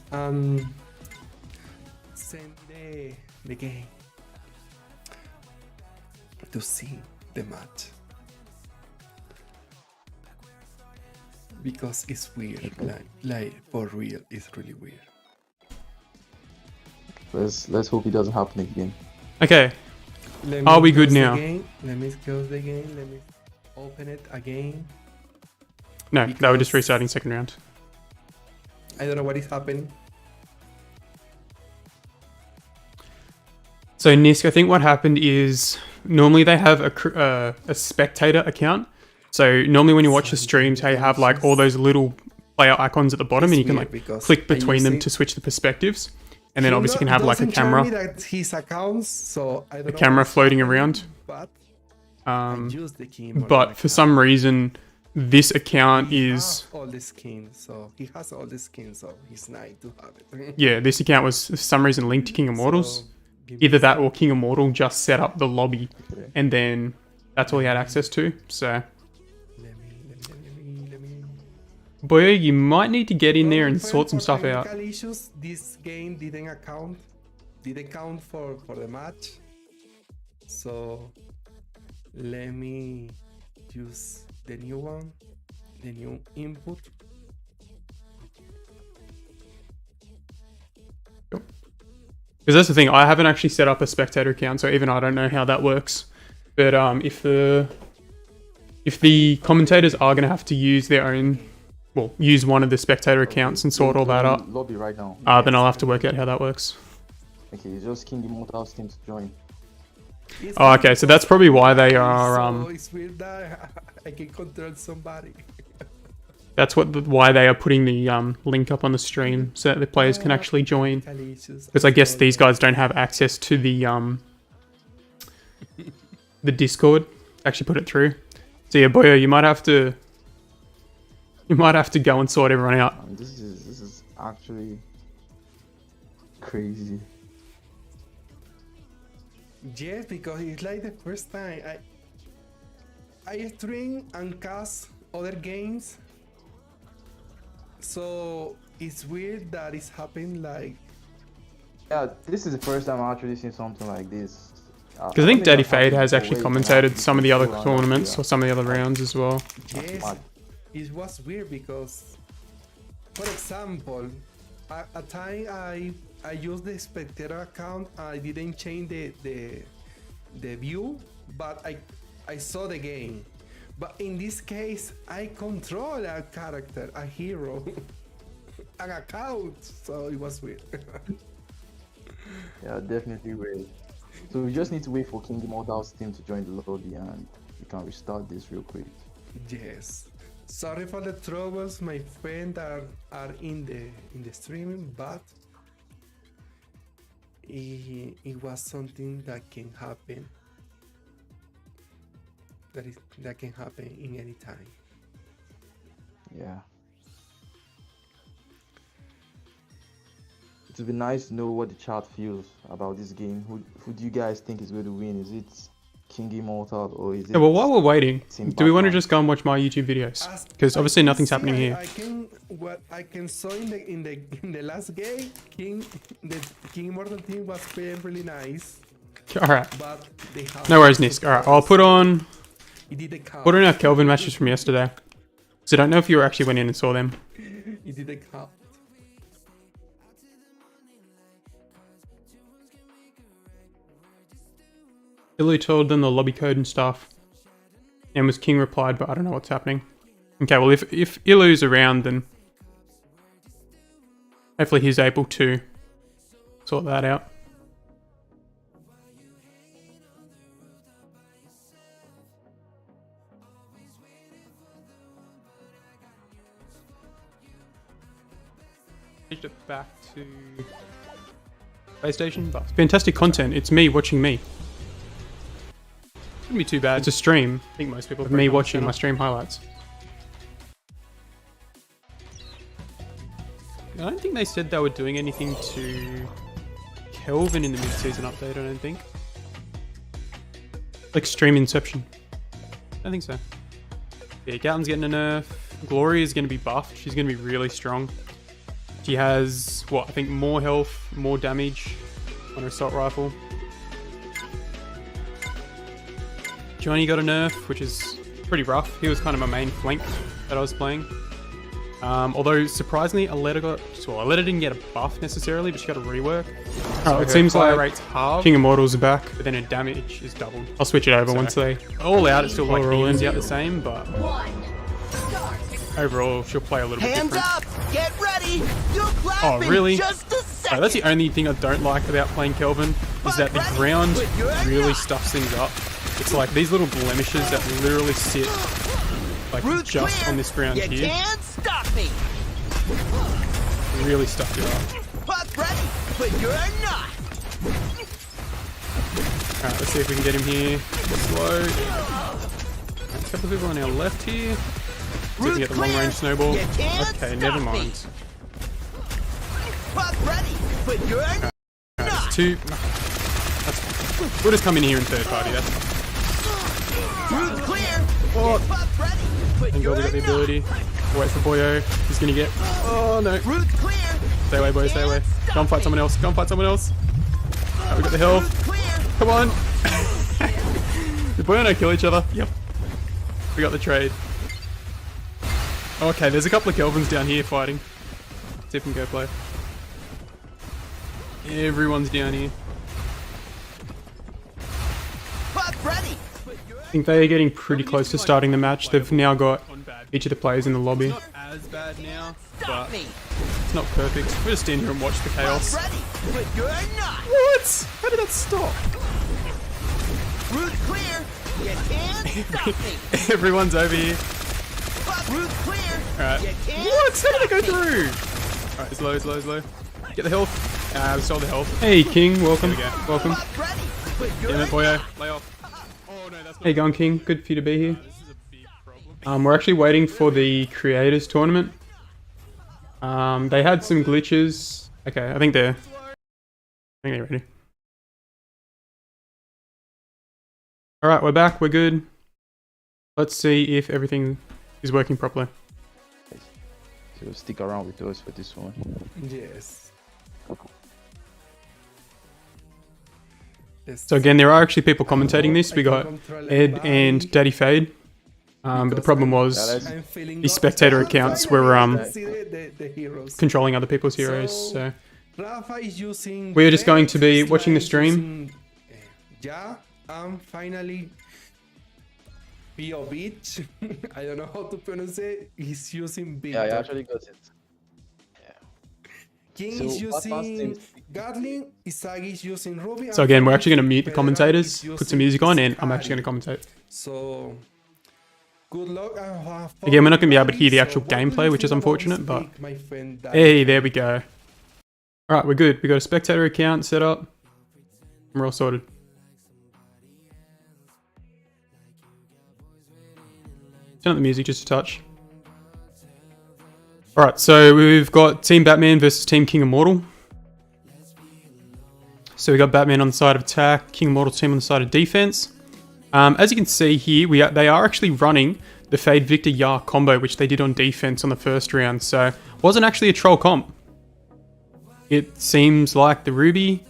Speaker 3: Send the game to see the match. because it's weird. Like for real, it's really weird.
Speaker 4: Let's hope it doesn't happen again.
Speaker 1: Okay.
Speaker 3: Let
Speaker 1: Are
Speaker 3: me
Speaker 1: we good
Speaker 3: close the
Speaker 1: now?
Speaker 3: game. Let me close the game. Let me open it again.
Speaker 1: No, they were
Speaker 3: Because-
Speaker 1: just restarting second round.
Speaker 3: I don't know what is happening.
Speaker 1: So Nisk, I think what happened is normally they have a spectator account. So normally when you watch the streams, how you have like all those little player icons at the bottom, and you can
Speaker 3: weird
Speaker 1: like
Speaker 3: because
Speaker 1: click
Speaker 3: I
Speaker 1: between them
Speaker 3: using-
Speaker 1: to switch the perspectives. And then
Speaker 3: He
Speaker 1: obviously you can have like a
Speaker 3: doesn't tell me
Speaker 1: camera,
Speaker 3: that his accounts, so I don't know
Speaker 1: camera
Speaker 3: what is
Speaker 1: floating
Speaker 3: happening,
Speaker 1: around.
Speaker 3: But I
Speaker 1: Um,
Speaker 3: use the keyboard.
Speaker 1: but for some reason, this account is
Speaker 3: all the skins, so he has all the skins, so it's nice to have it.
Speaker 1: yeah, this account was for some reason linked to King Immortals.
Speaker 3: So, give me
Speaker 1: Either that
Speaker 3: some-
Speaker 1: or King Immortal just set up the lobby,
Speaker 4: Okay.
Speaker 1: and then that's all he had access to. So,
Speaker 3: Let me.
Speaker 1: boy, you might need to get in there and
Speaker 3: For-
Speaker 1: sort some
Speaker 3: for
Speaker 1: stuff out.
Speaker 3: technical issues, this game didn't count for the match. So let me use the new one, the new input.
Speaker 1: Because that's the thing, I haven't actually set up a spectator account, so even I don't know how that works. But if the commentators are going to have to use their own, well, use one of the spectator accounts and sort all that up,
Speaker 4: Lobby right now.
Speaker 1: then I'll have to work out how that works.
Speaker 4: Okay, it's just King Immortals team to join.
Speaker 3: It's
Speaker 1: Oh, okay, so that's probably why they are.
Speaker 3: So it's weird that I can control somebody.
Speaker 1: That's why they are putting the link up on the stream so that the players can actually join. Because I guess these guys don't have access to the Discord to actually put it through. So yeah, boy, you might have to go and sort everyone out.
Speaker 4: This is actually crazy.
Speaker 3: Yes, because it's like the first time I stream and cast other games. So it's weird that it's happened like
Speaker 4: Yeah, this is the first time I'm actually seeing something like this.
Speaker 1: Because I think Daddy Fade has actually commentated some of the other tournaments or some of the other rounds as well.
Speaker 3: yes, it was weird because, for example, at a time I used the spectator account. I didn't change the view, but I saw the game. But in this case, I control a character, a hero, an account. So it was weird.
Speaker 4: Yeah, definitely weird. So we just need to wait for King Immortals team to join the lobby and we can restart this real quick.
Speaker 3: Yes. Sorry for the troubles, my friends are in the streaming, but it was something that can happen. That can happen in any time.
Speaker 4: Yeah. It would be nice to know what the chat feels about this game. Who do you guys think is going to win? Is it King Immortal or is it?
Speaker 1: Yeah, well, while we're waiting,
Speaker 4: Team
Speaker 1: do we want to
Speaker 4: Batman?
Speaker 1: just go and watch my YouTube videos? Because
Speaker 3: I
Speaker 1: obviously
Speaker 3: can
Speaker 1: nothing's
Speaker 3: see,
Speaker 1: happening here.
Speaker 3: What I can saw in the last game, the King Immortal team was playing really nice,
Speaker 1: Alright,
Speaker 3: but they have
Speaker 1: no worries, Nisk. Alright, I'll put on
Speaker 3: It didn't count.
Speaker 1: our Kelvin matches from yesterday. So I don't know if you actually went in and saw them.
Speaker 3: It didn't count.
Speaker 1: Illy told them the lobby code and stuff. And was King replied, but I don't know what's happening. Okay, well if Ilu's around, then hopefully he's able to sort that out. Changed it back to PlayStation, but fantastic content. It's me watching me. Shouldn't be too bad. It's a stream. I think most people of me watching my stream highlights. I don't think they said they were doing anything to Kelvin in the mid-season update, I don't think. Like stream inception. I don't think so. Yeah, Galton's getting a nerf. Gloria is going to be buffed. She's going to be really strong. She has, what, I think more health, more damage on her assault rifle. Johnny got a nerf, which is pretty rough. He was kind of my main flank that I was playing. Although surprisingly, Aletta didn't get a buff necessarily, but she got a rework.
Speaker 3: Oh,
Speaker 1: It seems like
Speaker 3: rate's half.
Speaker 1: King Immortal's are back, but then her damage is doubled. I'll switch it over once they all out. It's still like evens out the same, but overall she'll play a little bit
Speaker 5: Hands
Speaker 1: different.
Speaker 5: up! Get ready! You clap
Speaker 1: Oh,
Speaker 5: in
Speaker 1: really?
Speaker 5: just a second!
Speaker 1: That's the only thing I don't like about playing Kelvin, is that the ground really stuffs things up. It's like these little blemishes that literally sit like
Speaker 5: Route
Speaker 1: just
Speaker 5: clear.
Speaker 1: on this ground
Speaker 5: You
Speaker 1: here.
Speaker 5: can't stop me!
Speaker 1: Really stuff it up.
Speaker 5: Puck ready, but you're not!
Speaker 1: Alright, let's see if we can get him here. Slow. Right, a couple of people on our left here. See if we can get the long range snowball.
Speaker 5: You can't
Speaker 1: Okay,
Speaker 5: stop
Speaker 1: never
Speaker 5: me.
Speaker 1: mind.
Speaker 5: Puck ready, but you're
Speaker 1: Alright,
Speaker 5: not!
Speaker 1: it's two. That's fine. We'll just come in here in third party. That's fine.
Speaker 5: Route clear!
Speaker 1: Oh.
Speaker 5: Get puck ready, but
Speaker 1: Thank
Speaker 5: you're
Speaker 1: God we got the
Speaker 5: not!
Speaker 1: ability. Wait for Boyo. He's gonna get. Oh no.
Speaker 5: Route clear!
Speaker 1: Stay away, boys. Stay away. Go and fight someone else. Go and fight someone else. Alright, we got the
Speaker 5: Route
Speaker 1: health.
Speaker 5: clear!
Speaker 1: Come on. Did Boyo and I kill each other? Yep. We got the trade. Okay, there's a couple of Kelvins down here fighting. Let's see if we can go play. Everyone's down here.
Speaker 5: Puck ready, but you're
Speaker 1: I think they are getting pretty close to starting the match. They've now got each of the players in the lobby.
Speaker 5: not as bad now, stop me!
Speaker 1: It's not perfect. We'll just stand here and watch the
Speaker 5: Puck
Speaker 1: chaos.
Speaker 5: ready, but you're not!
Speaker 1: What? How did that stop?
Speaker 5: Route clear! You can't stop me!
Speaker 1: Everyone's over here.
Speaker 5: Route clear!
Speaker 1: Alright.
Speaker 5: You can't
Speaker 1: What? How did it go
Speaker 5: stop me.
Speaker 1: through? Alright, slow, slow, slow. Get the health. We stole the health. Hey, King. Welcome.
Speaker 5: Puck
Speaker 1: Welcome.
Speaker 5: ready, but you're
Speaker 1: Damn it, boyo.
Speaker 5: not!
Speaker 1: Lay off. Oh, no, that's not. Hey, going King. Good for you to be here. This is a big problem. We're actually waiting for the creators tournament. They had some glitches. Okay, I think they're ready. Alright, we're back. We're good. Let's see if everything is working properly.
Speaker 4: So stick around with us for this one.
Speaker 3: Yes.
Speaker 1: So again, there are actually people commentating this. We got Ed and Daddy Fade. But the problem was the spectator accounts were controlling other people's heroes. So we're just going to be watching the stream.
Speaker 3: Yeah, finally Pio Beach. I don't know how to pronounce it. He's using Victor.
Speaker 4: Yeah, I actually got it.
Speaker 3: King
Speaker 4: So
Speaker 3: is
Speaker 4: what was
Speaker 3: using
Speaker 4: the-
Speaker 3: Gatling, Isagi is using Ruby.
Speaker 1: So again, we're actually going to mute the commentators, put some music on, and I'm actually going to commentate.
Speaker 3: So good luck.
Speaker 1: Again, we're not going to be able to hear the actual gameplay, which is unfortunate, but hey, there we go. Alright, we're good. We got a spectator account set up. And we're all sorted. Turn up the music just a touch. Alright, so we've got Team Batman versus Team King Immortal. So we got Batman on the side of attack, King Immortal team on the side of defense. As you can see here, they are actually running the Fade Victor Yar combo, which they did on defense on the first round. So it wasn't actually a troll comp. It seems like the Ruby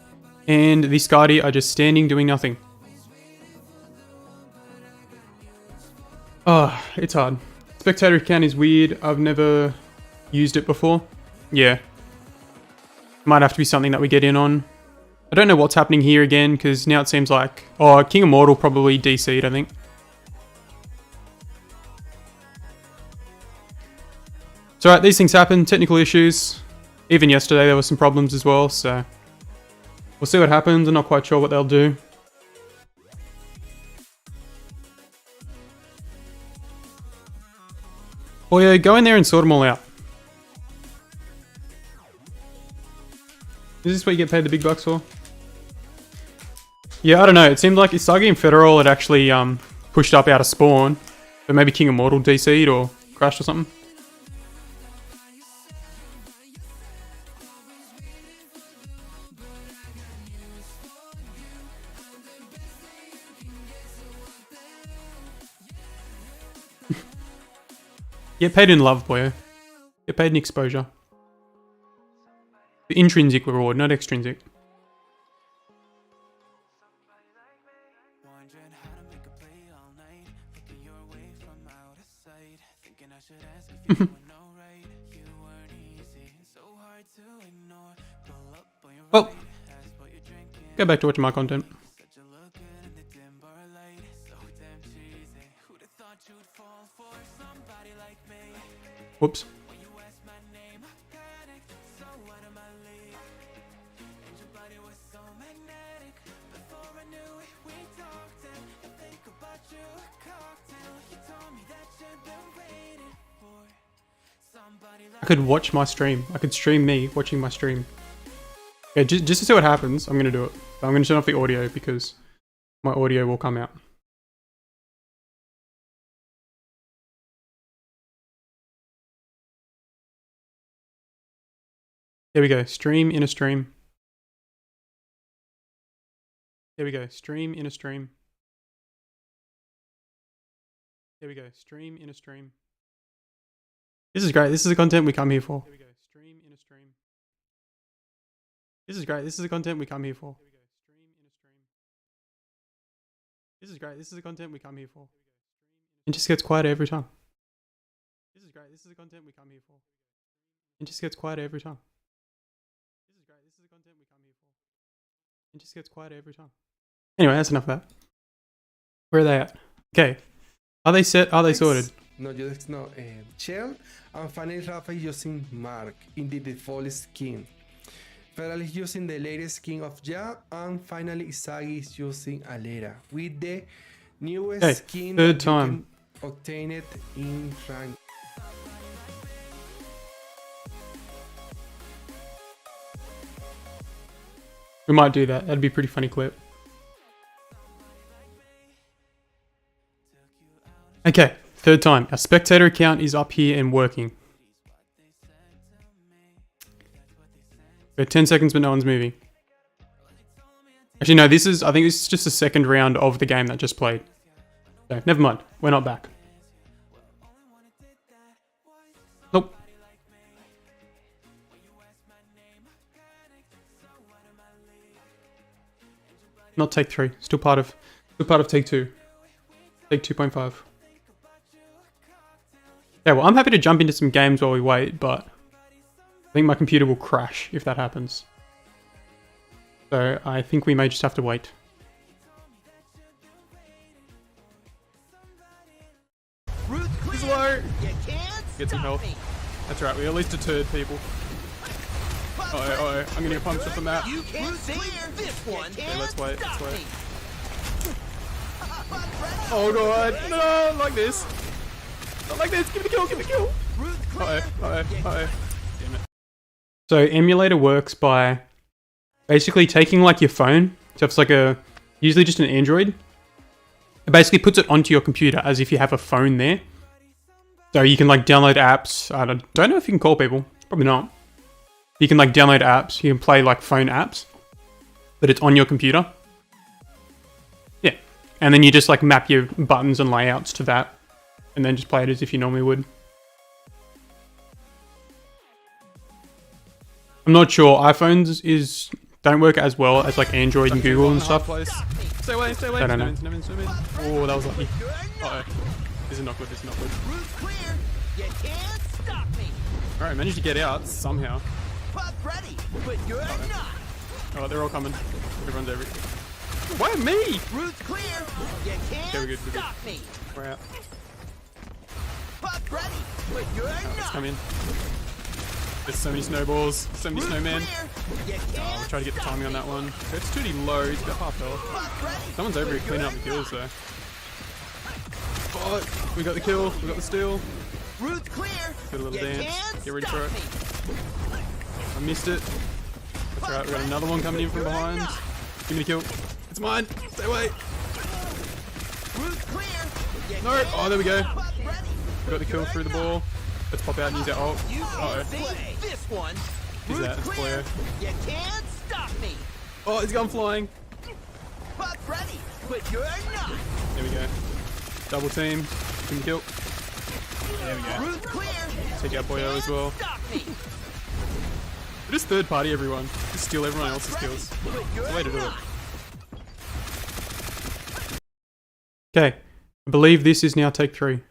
Speaker 1: and the Skadi are just standing doing nothing. Oh, it's hard. Spectator account is weird. I've never used it before. Yeah. Might have to be something that we get in on. I don't know what's happening here again, because now it seems like... Oh, King Immortal probably DC'd, I think. It's alright, these things happen. Technical issues. Even yesterday there were some problems as well, so... We'll see what happens. I'm not quite sure what they'll do. Well, yeah, go in there and sort them all out. Is this what you get paid the big bucks for? Yeah, I don't know. It seemed like Isagi and Federal had actually pushed up out of spawn. But maybe King Immortal DC'd or crashed or something. Get paid in love, boyo. Get paid in exposure. The intrinsic reward, not extrinsic. go back to watching my content. Whoops. I could watch my stream. I could stream me watching my stream. Yeah, just to see what happens, I'm gonna do it. But I'm gonna turn off the audio because my audio will come out. There we go. Stream in a stream. There we go. Stream in a stream. There we go. Stream in a stream. This is great. This is the content we come here for. There we go. Stream in a stream. This is great. This is the content we come here for. There we go. Stream in a stream. This is great. This is the content we come here for. It just gets quieter every time. This is great. This is the content we come here for. It just gets quieter every time. This is great. This is the content we come here for. It just gets quieter every time. Anyway, that's enough of that. Where are they at? Okay. Are they set? Are they sorted?
Speaker 3: No, just no. Shell and finally Rafa is using Mark in the default skin. Feral is using the latest skin of Ja, and finally Isagi is using Alera with the newest skin
Speaker 1: third
Speaker 3: that
Speaker 1: time.
Speaker 3: you can obtain it in rank.
Speaker 1: We might do that. That'd be a pretty funny clip. Okay, third time. Our spectator account is up here and working. We have 10 seconds, but no one's moving. Actually, no, I think this is just the second round of the game that just played. So, never mind. We're not back. Nope. Not take 3. Still part of take 2. Take 2.5. Yeah, well, I'm happy to jump into some games while we wait, but I think my computer will crash if that happens. So I think we may just have to wait. He's low. Get some health. That's right, we at least deterred people. Uh-oh, I'm gonna get punched off the map.
Speaker 5: You can't clear this one.
Speaker 1: Okay, let's wait, Oh god, no, not like this. Not like this, give me the kill, give me the kill. Uh-oh. Damn it. So emulator works by basically taking like your phone, so it's like usually just an Android. It basically puts it onto your computer as if you have a phone there. So you can like download apps. I don't know if you can call people, probably not. You can like download apps, you can play like phone apps, but it's on your computer. Yeah. And then you just like map your buttons and layouts to that, and then just play it as if you normally would. I'm not sure. iPhones don't work as well as like Android and Google and stuff. Stay away, stay away. I don't know. Oh, that was lucky. Uh-oh. This is not good, this is not good. Alright, managed to get out somehow. Oh, they're all coming. Everyone's over. Why me? Okay, we're good, we're good. We're out. Let's come in. There's so many snowballs, so many snowmen. Oh, we'll try to get the timing on that one. It's too low, he's got half health. Someone's over here cleaning up the kills though. Oh, we got the kill, we got the steal.
Speaker 5: Route clear.
Speaker 1: Got a little dance. Get ready for it. I missed it. That's right, we got another one coming in from behind. Give me the kill. It's mine. Stay away. No. Oh, there we go. We got the kill through the ball. Let's pop out and use our ult. Uh-oh. Who's that? It's Flare.
Speaker 5: You can't stop me.
Speaker 1: Oh, he's gone flying.
Speaker 5: Puck ready, but you're not.
Speaker 1: There we go. Double team. Give me the kill. There we go.
Speaker 5: Route clear.
Speaker 1: Take out Boyo as well. We're just third party everyone. Just steal everyone else's kills. That's the way to do it. Okay. I believe this is now take 3.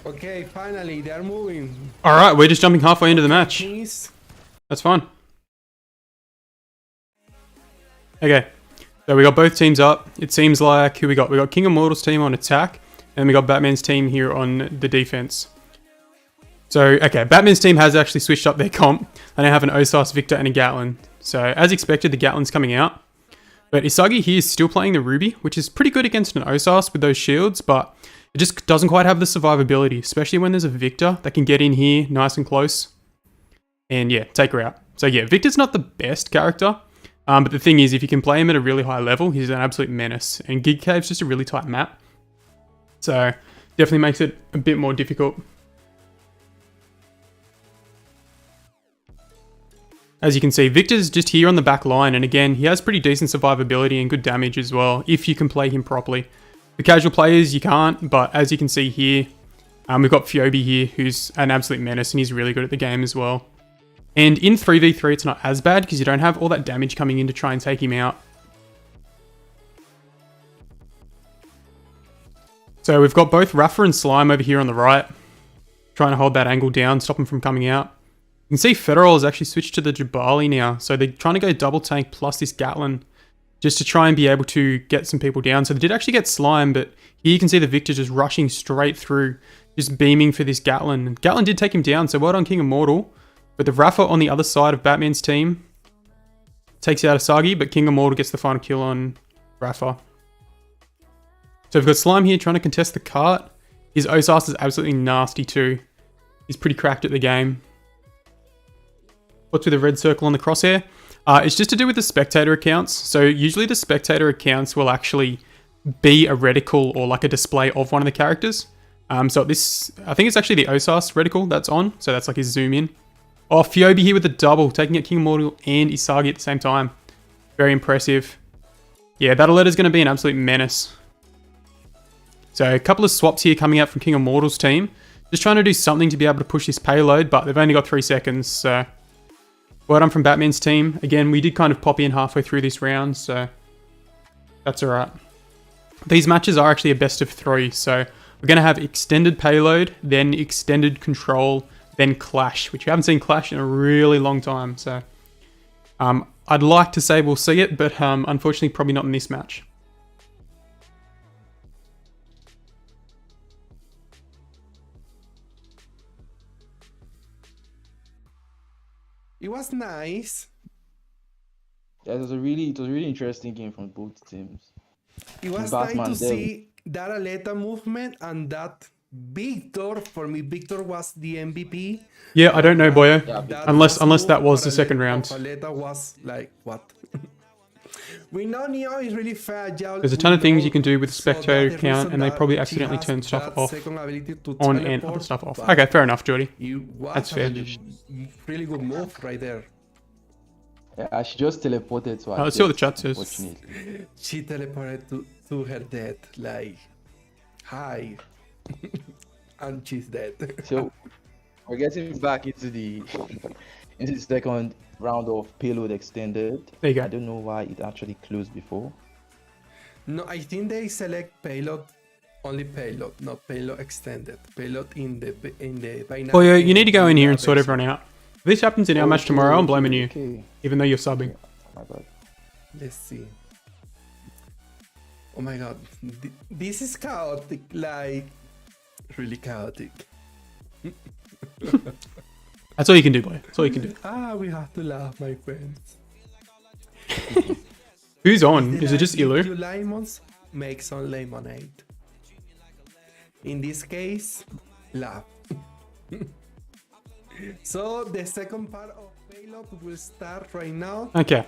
Speaker 3: Okay, finally, they're moving.
Speaker 1: Alright, we're just jumping halfway into the match.
Speaker 3: Please.
Speaker 1: That's fine. Okay, so we got both teams up. It seems like, who we got? We got King Immortal's team on attack, and we got Batman's team here on the defense. So, okay, Batman's team has actually switched up their comp. They now have an Osas, Victor, and a Gatlin. So, as expected, the Gatlin's coming out. But Isagi here is still playing the Ruby, which is pretty good against an Osas with those shields, but it just doesn't quite have the survivability, especially when there's a Victor that can get in here nice and close. And yeah, take her out. So yeah, Victor's not the best character, but the thing is, if you can play him at a really high level, he's an absolute menace. And Gig Cave's just a really tight map. So, definitely makes it a bit more difficult. As you can see, Victor's just here on the back line, and again, he has pretty decent survivability and good damage as well, if you can play him properly. The casual players, you can't, but as you can see here, we've got Fiobi here, who's an absolute menace, and he's really good at the game as well. And in 3v3, it's not as bad, because you don't have all that damage coming in to try and take him out. So we've got both Rafa and Slime over here on the right, trying to hold that angle down, stop him from coming out. You can see Federal has actually switched to the Jabali now, so they're trying to go double tank plus this Gatlin, just to try and be able to get some people down. So they did actually get Slime, but here you can see the Victor just rushing straight through, just beaming for this Gatlin. And Gatlin did take him down, so well done King Immortal. But the Rafa on the other side of Batman's team takes out Asagi, but King Immortal gets the final kill on Rafa. So we've got Slime here trying to contest the cart. His Osas is absolutely nasty too. He's pretty cracked at the game. What's with the red circle on the crosshair? It's just to do with the spectator accounts. So usually the spectator accounts will actually be a reticle or like a display of one of the characters. So this, I think it's actually the Osas reticle that's on. So that's like his zoom in. Oh, Fiobi here with the double, taking out King Immortal and Isagi at the same time. Very impressive. Yeah, that Aletter's going to be an absolute menace. So a couple of swaps here coming out from King Immortal's team. Just trying to do something to be able to push this payload, but they've only got 3 seconds, so... Well done from Batman's team. Again, we did kind of pop in halfway through this round, so... That's alright. These matches are actually a best of 3, so... We're going to have extended payload, then extended control, then clash, which we haven't seen clash in a really long time, so... I'd like to say we'll see it, but unfortunately probably not in this match.
Speaker 3: It was nice.
Speaker 4: Yeah, it was a really interesting game from both teams.
Speaker 3: It was
Speaker 4: Batman
Speaker 3: nice to
Speaker 4: Devil.
Speaker 3: see that Aleta movement and that Victor. For me, Victor was the MVP.
Speaker 1: Yeah, I don't know, Boyo.
Speaker 4: Yeah,
Speaker 3: That
Speaker 1: Unless
Speaker 3: move
Speaker 1: that was
Speaker 3: for
Speaker 1: the second
Speaker 3: Aleta-
Speaker 1: round.
Speaker 3: Aleta was like, what? We know Neo is really fragile.
Speaker 1: There's a ton of
Speaker 3: We
Speaker 1: things
Speaker 3: know-
Speaker 1: you can do with
Speaker 3: so
Speaker 1: spectator
Speaker 3: that's the
Speaker 1: count,
Speaker 3: reason
Speaker 1: and they
Speaker 3: that
Speaker 1: probably
Speaker 3: she
Speaker 1: accidentally
Speaker 3: has
Speaker 1: turn stuff
Speaker 3: that
Speaker 1: off
Speaker 3: second ability to
Speaker 1: on and
Speaker 3: teleport,
Speaker 1: other stuff off.
Speaker 3: but
Speaker 1: Okay, fair enough, Jordy.
Speaker 3: it was
Speaker 1: That's
Speaker 3: a
Speaker 1: fair.
Speaker 3: really good move right there.
Speaker 4: Yeah, she just teleported to her
Speaker 1: Let's see what the
Speaker 4: death,
Speaker 1: chat says.
Speaker 4: unfortunately.
Speaker 3: She teleported to her death, like, hi. And she's dead.
Speaker 4: So we're getting back into the second round of payload extended.
Speaker 1: There you
Speaker 4: I
Speaker 1: go.
Speaker 4: don't know why it actually closed before.
Speaker 3: No, I think they select payload, only payload, not payload extended. Payload in the binary.
Speaker 1: Boyo, you need to go in here and sort everyone out. If this happens in our match tomorrow, I'm blaming you.
Speaker 4: Okay.
Speaker 1: Even though you're subbing.
Speaker 4: Oh my god.
Speaker 3: Let's see. Oh my god, this is chaotic, like really chaotic.
Speaker 1: That's all you can do, Boyo. That's all you can do.
Speaker 3: We have to laugh, my friends.
Speaker 1: Who's on? Is it just
Speaker 3: You
Speaker 1: Ilu?
Speaker 3: lemons, make some lemonade. In this case, laugh. So the second part of payload will start right now.
Speaker 1: Okay.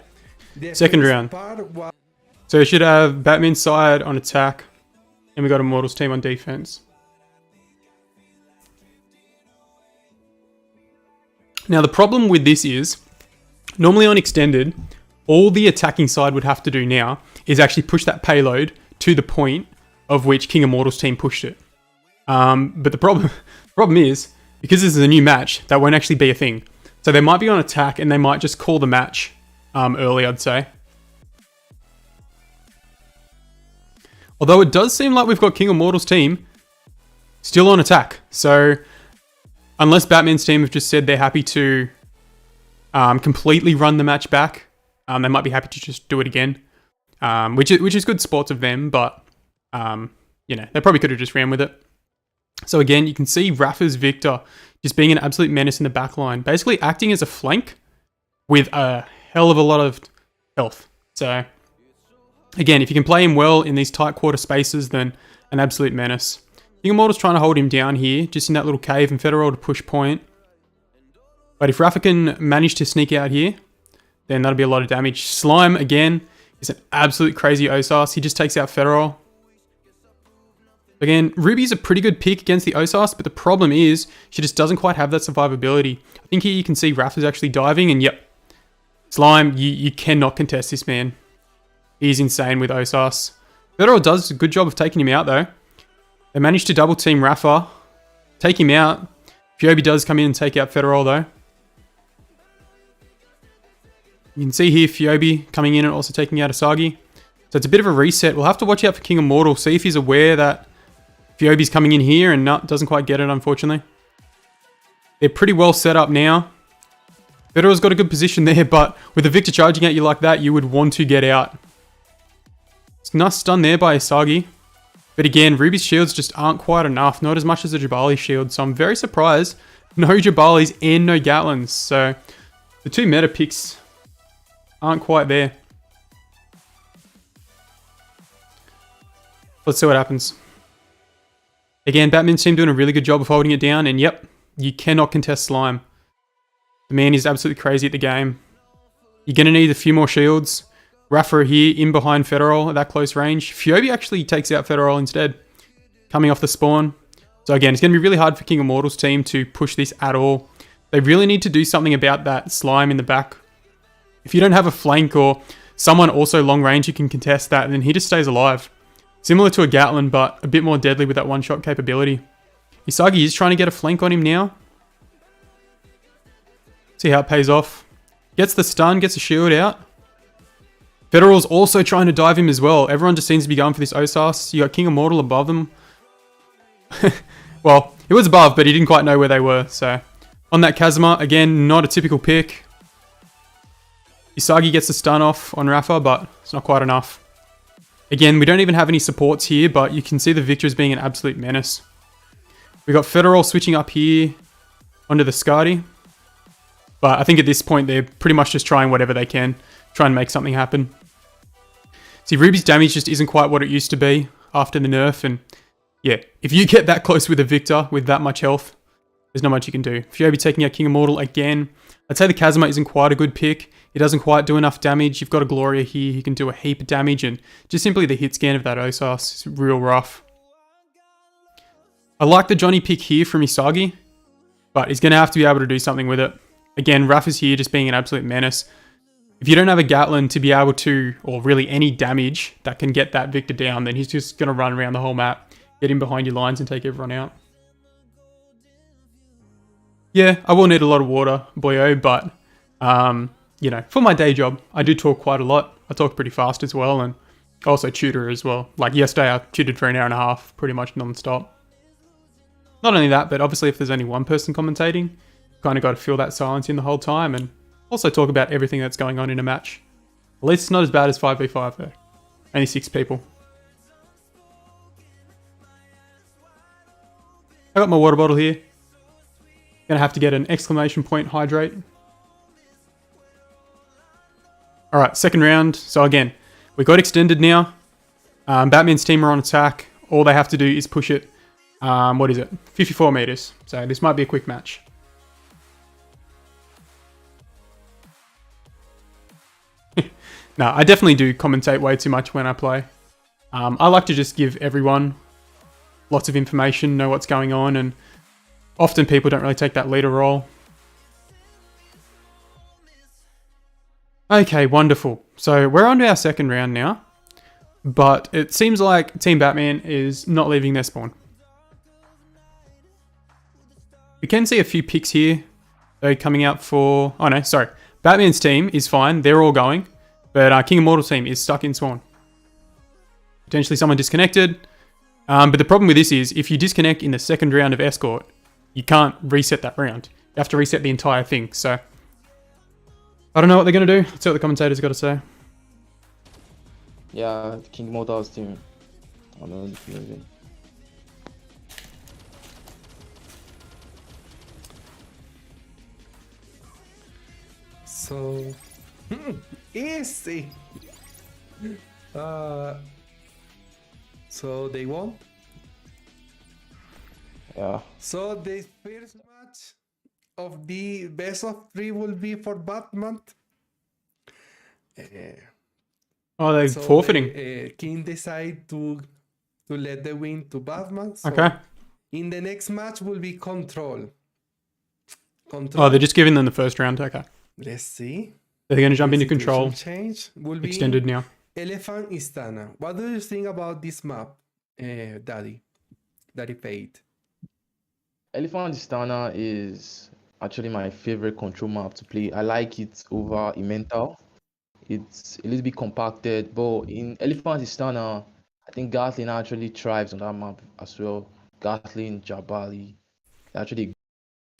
Speaker 3: The
Speaker 1: Second
Speaker 3: first
Speaker 1: round.
Speaker 3: part was
Speaker 1: So we should have Batman's side on attack, and we got Immortal's team on defense. Now the problem with this is, normally on extended, all the attacking side would have to do now is actually push that payload to the point of which King Immortal's team pushed it. But the problem is, because this is a new match, that won't actually be a thing. So they might be on attack and they might just call the match early, I'd say. Although it does seem like we've got King Immortal's team still on attack. So unless Batman's team have just said they're happy to completely run the match back, they might be happy to just do it again, which is good sports of them, but you know, they probably could have just ran with it. So again, you can see Rafa's Victor just being an absolute menace in the back line, basically acting as a flank with a hell of a lot of health. So again, if you can play him well in these tight quarter spaces, then an absolute menace. King Immortal's trying to hold him down here, just in that little cave, and Federal to push point. But if Rafa can manage to sneak out here, then that'll be a lot of damage. Slime, again, is an absolute crazy Osas. He just takes out Federal. Again, Ruby's a pretty good pick against the Osas, but the problem is she just doesn't quite have that survivability. I think here you can see Rafa's actually diving, and yep, Slime, you cannot contest this man. He's insane with Osas. Federal does a good job of taking him out, though. They managed to double team Rafa, take him out. Fiobi does come in and take out Federal, though. You can see here Fiobi coming in and also taking out Asagi. So it's a bit of a reset. We'll have to watch out for King Immortal, see if he's aware that Fiobi's coming in here and doesn't quite get it, unfortunately. They're pretty well set up now. Federal's got a good position there, but with the Victor charging at you like that, you would want to get out. It's nice stun there by Asagi. But again, Ruby's shields just aren't quite enough, not as much as the Jabali shield, so I'm very surprised. No Jabalis and no Gatlins, so the two meta picks aren't quite there. Let's see what happens. Again, Batman's team doing a really good job of holding it down, and yep, you cannot contest Slime. The man is absolutely crazy at the game. You're going to need a few more shields. Rafa here in behind Federal at that close range. Fiobi actually takes out Federal instead, coming off the spawn. So again, it's going to be really hard for King Immortal's team to push this at all. They really need to do something about that Slime in the back. If you don't have a flank or someone also long range who can contest that, then he just stays alive. Similar to a Gatlin, but a bit more deadly with that one-shot capability. Isagi is trying to get a flank on him now. See how it pays off. Gets the stun, gets a shield out. Federal's also trying to dive him as well. Everyone just seems to be going for this Osas. You got King Immortal above them. Well, he was above, but he didn't quite know where they were. So, on that Kazuma, again, not a typical pick. Isagi gets the stun off on Rafa, but it's not quite enough. Again, we don't even have any supports here, but you can see the Victor as being an absolute menace. We got Federal switching up here onto the Skadi. But I think at this point, they're pretty much just trying whatever they can. Try and make something happen. See, Ruby's damage just isn't quite what it used to be after the nerf. And yeah, if you get that close with a Victor with that much health, there's not much you can do. Fiobi taking out King Immortal again. I'd say the Kazuma isn't quite a good pick. It doesn't quite do enough damage. You've got a Gloria here who can do a heap of damage, and just simply the hit scan of that Osas is real rough. I like the Johnny pick here from Isagi, but he's going to have to be able to do something with it. Again, Rafa's here just being an absolute menace. If you don't have a Gatlin to be able to, or really any damage that can get that Victor down, then he's just going to run around the whole map, get in behind your lines and take everyone out. Yeah, I will need a lot of water, boyo, but, you know, for my day job, I do talk quite a lot. I talk pretty fast as well, and I also tutor as well. Like yesterday, I tutored for an hour and a half, pretty much non-stop. Not only that, but obviously if there's only one person commentating, you kind of got to feel that silence in the whole time, and also talk about everything that's going on in a match. At least it's not as bad as 5v5 though. Only 6 people. I got my water bottle here. Gonna have to get an exclamation point hydrate. Alright, second round. So again, we got extended now. Batman's team are on attack. All they have to do is push it, what is it? 54 meters. So this might be a quick match. No, I definitely do commentate way too much when I play. I like to just give everyone lots of information, know what's going on, and often people don't really take that leader role. Okay, wonderful. So we're on to our second round now, but it seems like Team Batman is not leaving their spawn. We can see a few picks here. They're coming out for... Oh no, sorry. Batman's team is fine. They're all going. But King Immortal's team is stuck in spawn. Potentially someone disconnected. But the problem with this is, if you disconnect in the second round of Escort, you can't reset that round. You have to reset the entire thing. So, I don't know what they're going to do. Let's see what the commentators got to say.
Speaker 6: Yeah, King Mortal's team. I don't know if you know it.
Speaker 3: So, easy. So they won.
Speaker 6: Yeah.
Speaker 3: So the first match of the best of 3 will be for Batman.
Speaker 1: Oh, they're
Speaker 3: So
Speaker 1: forfeiting.
Speaker 3: King decide to let the win to Batman. So
Speaker 1: Okay.
Speaker 3: in the next match will be Control.
Speaker 1: Oh, they're just giving them the first round. Okay.
Speaker 3: Let's see.
Speaker 1: They're going to jump
Speaker 3: The
Speaker 1: into control.
Speaker 3: situation change will be
Speaker 1: Extended now.
Speaker 3: Elephant Istana. What do you think about this map, Daddy Fate?
Speaker 6: Elephant Istana is actually my favorite control map to play. I like it over Emmental. It's a little bit compacted, but in Elephant Istana, I think Gatling actually thrives on that map as well. Gatling, Jabali, actually.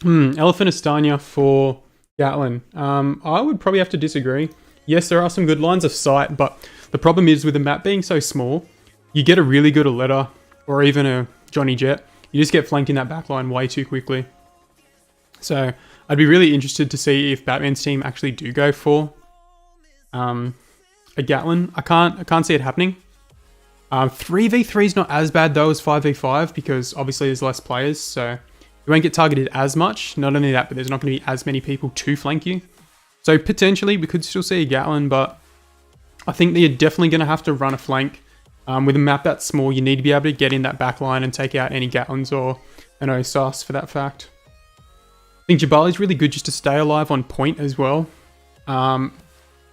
Speaker 1: Elephant Estania for Gatlin. I would probably have to disagree. Yes, there are some good lines of sight, but the problem is with the map being so small, you get a really good Aletta or even a Johnny Jet. You just get flanked in that backline way too quickly. So I'd be really interested to see if Batman's team actually do go for a Gatlin. I can't see it happening. 3v3 is not as bad though as 5v5 because obviously there's less players, so you won't get targeted as much. Not only that, but there's not going to be as many people to flank you. So potentially we could still see a Gatlin, but I think that you're definitely going to have to run a flank. With a map that small, you need to be able to get in that back line and take out any Gatlins or an Osas for that fact. I think Jabali's really good just to stay alive on point as well. A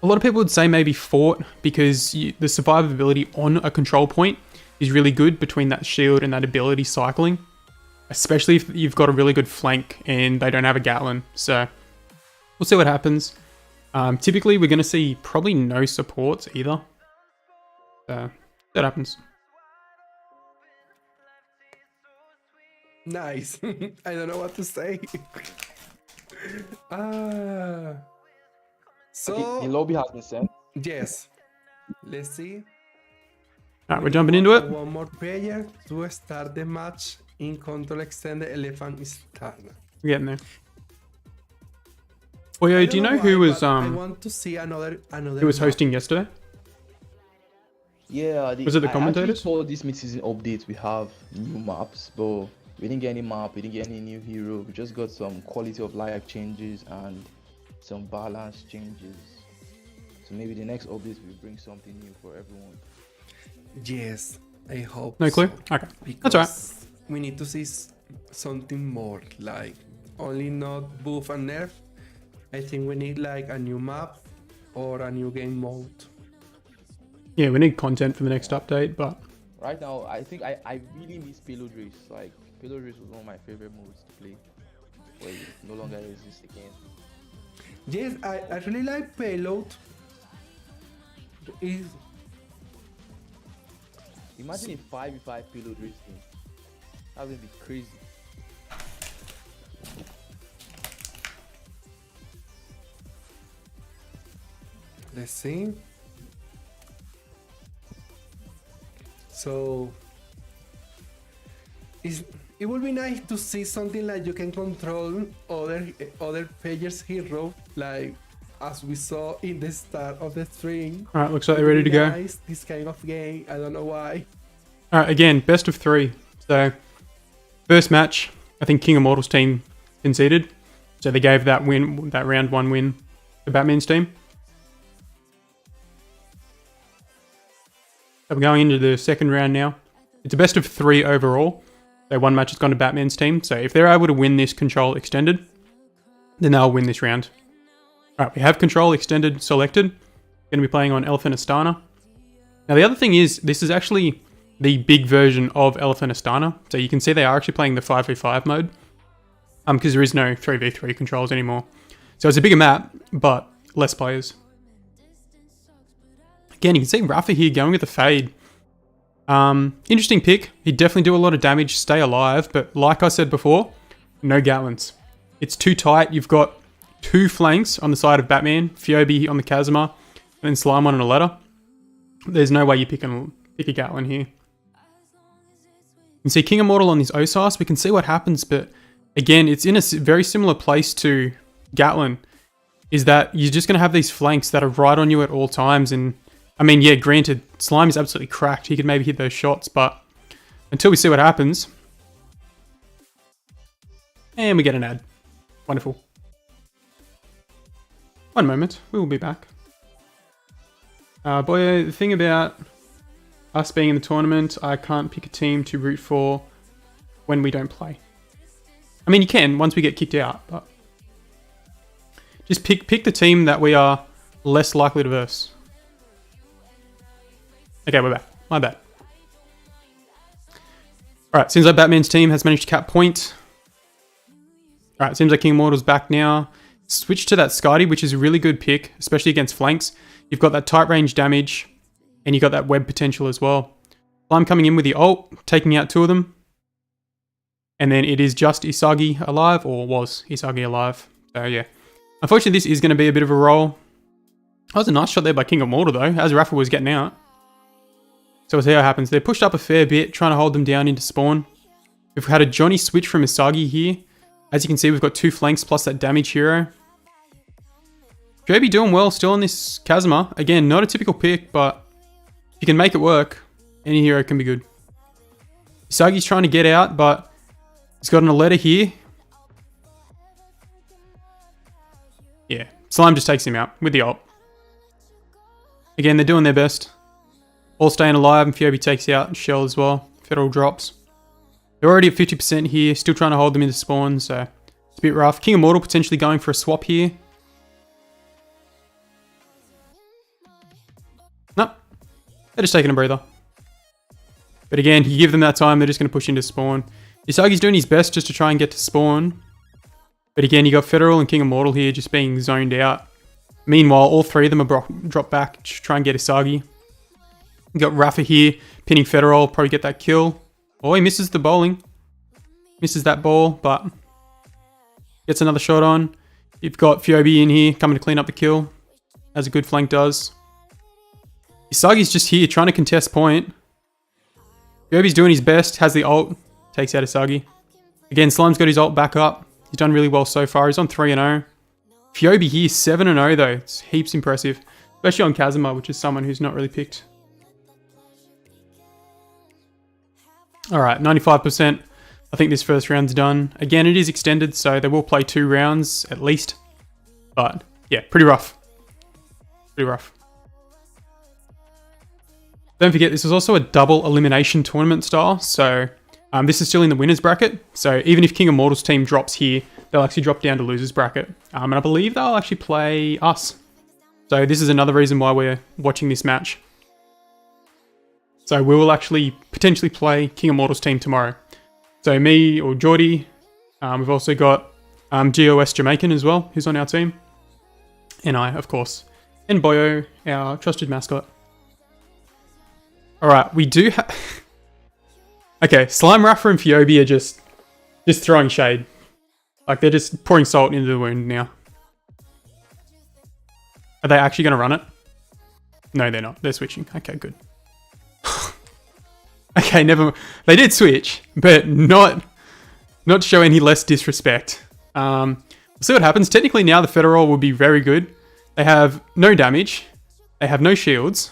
Speaker 1: lot of people would say maybe Fort because the survivability on a control point is really good between that shield and that ability cycling. Especially if you've got a really good flank and they don't have a Gatlin. So we'll see what happens. Typically, we're going to see probably no supports either. So that happens.
Speaker 3: Nice. I don't know what to say. So
Speaker 6: The lobby has been sent.
Speaker 3: yes, let's see.
Speaker 1: Alright, we're jumping into it.
Speaker 3: One more player to start the match in Control Extended Elephant Istana.
Speaker 1: We're getting there. Oyo, do you know who was
Speaker 3: I want to see another
Speaker 1: who was
Speaker 3: map.
Speaker 1: hosting yesterday?
Speaker 6: Yeah,
Speaker 1: Was it the commentators?
Speaker 6: I actually saw this mid-season update. We have new maps, but we didn't get any map. We didn't get any new hero. We just got some quality of life changes and some balance changes. So maybe the next update will bring something new for everyone.
Speaker 3: Yes, I hope.
Speaker 1: No clue?
Speaker 3: so,
Speaker 1: Okay. That's alright.
Speaker 3: because we need to see something more, like only not buff and nerf. I think we need like a new map or a new game mode.
Speaker 1: Yeah, we need content for the next update, but
Speaker 6: Right now, I think I really miss Payload Race. Like, Payload Race was one of my favorite modes to play. But it no longer exists again.
Speaker 3: Yes, I really like Payload. Is
Speaker 6: Imagine a 5v5 Payload Race game. That would be crazy.
Speaker 3: let's see. So it would be nice to see something like you can control other players' hero, like as we saw in the start of the stream.
Speaker 1: alright, looks like they're ready to go.
Speaker 3: Nice, this kind of game. I don't know why.
Speaker 1: Alright, again, best of 3. So, first match, I think King Immortal's team conceded. So they gave that round 1 win to Batman's team. So we're going into the second round now. It's a best of 3 overall. So one match has gone to Batman's team. So if they're able to win this control extended, then they'll win this round. Alright, we have control extended selected. Going to be playing on Elephant Astana. Now the other thing is, this is actually the big version of Elephant Astana. So you can see they are actually playing the 5v5 mode. Because there is no 3v3 controls anymore. So it's a bigger map, but less players. Again, you can see Rafa here going with the fade. Interesting pick. He'd definitely do a lot of damage, stay alive, but like I said before, no Gatlins. It's too tight. You've got 2 flanks on the side of Batman, Phoebe on the Kazuma, and then Slime on a ladder. There's no way you pick a Gatlin here. You can see King Immortal on these Osas. We can see what happens, but again, it's in a very similar place to Gatlin, is that you're just going to have these flanks that are right on you at all times. And I mean, yeah, granted, Slime is absolutely cracked. He could maybe hit those shots, but until we see what happens. And we get an ad. Wonderful. One moment, we will be back. Boy, the thing about us being in the tournament, I can't pick a team to root for when we don't play. I mean, you can once we get kicked out, but just pick the team that we are less likely to verse. Okay, we're back. My bad. Alright, seems like Batman's team has managed to cap point. Alright, seems like King Immortal's back now. Switch to that Skadi, which is a really good pick, especially against flanks. You've got that tight range damage, and you got that web potential as well. Slime coming in with the ult, taking out 2 of them. And then it is just Isagi alive, or was Isagi alive. So yeah. Unfortunately, this is going to be a bit of a roll. That was a nice shot there by King Immortal though, as Rafa was getting out. So we'll see how it happens. They're pushed up a fair bit, trying to hold them down into spawn. We've had a Johnny switch from Isagi here. As you can see, we've got 2 flanks plus that damage hero. Joby doing well still on this Kazuma. Again, not a typical pick, but if you can make it work, any hero can be good. Isagi's trying to get out, but he's got an Aletta here. Yeah, Slime just takes him out with the ult. Again, they're doing their best. All staying alive, and Phoebe takes out Shell as well. Federal drops. They're already at 50% here, still trying to hold them into spawn, so it's a bit rough. King Immortal potentially going for a swap here. Nope. They're just taking a breather. But again, you give them that time, they're just going to push into spawn. Isagi's doing his best just to try and get to spawn. But again, you got Federal and King Immortal here just being zoned out. Meanwhile, all 3 of them are dropped back to try and get Isagi. You got Rafa here, pinning Federal, probably get that kill. Oh, he misses the bowling. Misses that ball, but gets another shot on. You've got Phoebe in here, coming to clean up the kill, as a good flank does. Isagi's just here, trying to contest point. Phoebe's doing his best, has the ult, takes out Isagi. Again, Slime's got his ult back up. He's done really well so far. He's on 3-0. Phoebe here, 7-0 though. It's heaps impressive. Especially on Kazuma, which is someone who's not really picked. Alright, 95%. I think this first round's done. Again, it is extended, so they will play 2 rounds at least. But, yeah, pretty rough. Pretty rough. Don't forget, this is also a double elimination tournament style, so this is still in the winners bracket. So even if King Immortal's team drops here, they'll actually drop down to losers bracket. And I believe they'll actually play us. So this is another reason why we're watching this match. So we will actually potentially play King Immortal's team tomorrow. So me or Geordie, we've also got GOS Jamaican as well, who's on our team. And I, of course. And Boyo, our trusted mascot. Alright, we do have... Okay, Slime, Rafa and Phoebe are just throwing shade. Like, they're just pouring salt into the wound now. Are they actually going to run it? No, they're not. They're switching. Okay, good. Okay, never... They did switch, but not to show any less disrespect. We'll see what happens. Technically now the Federal will be very good. They have no damage. They have no shields.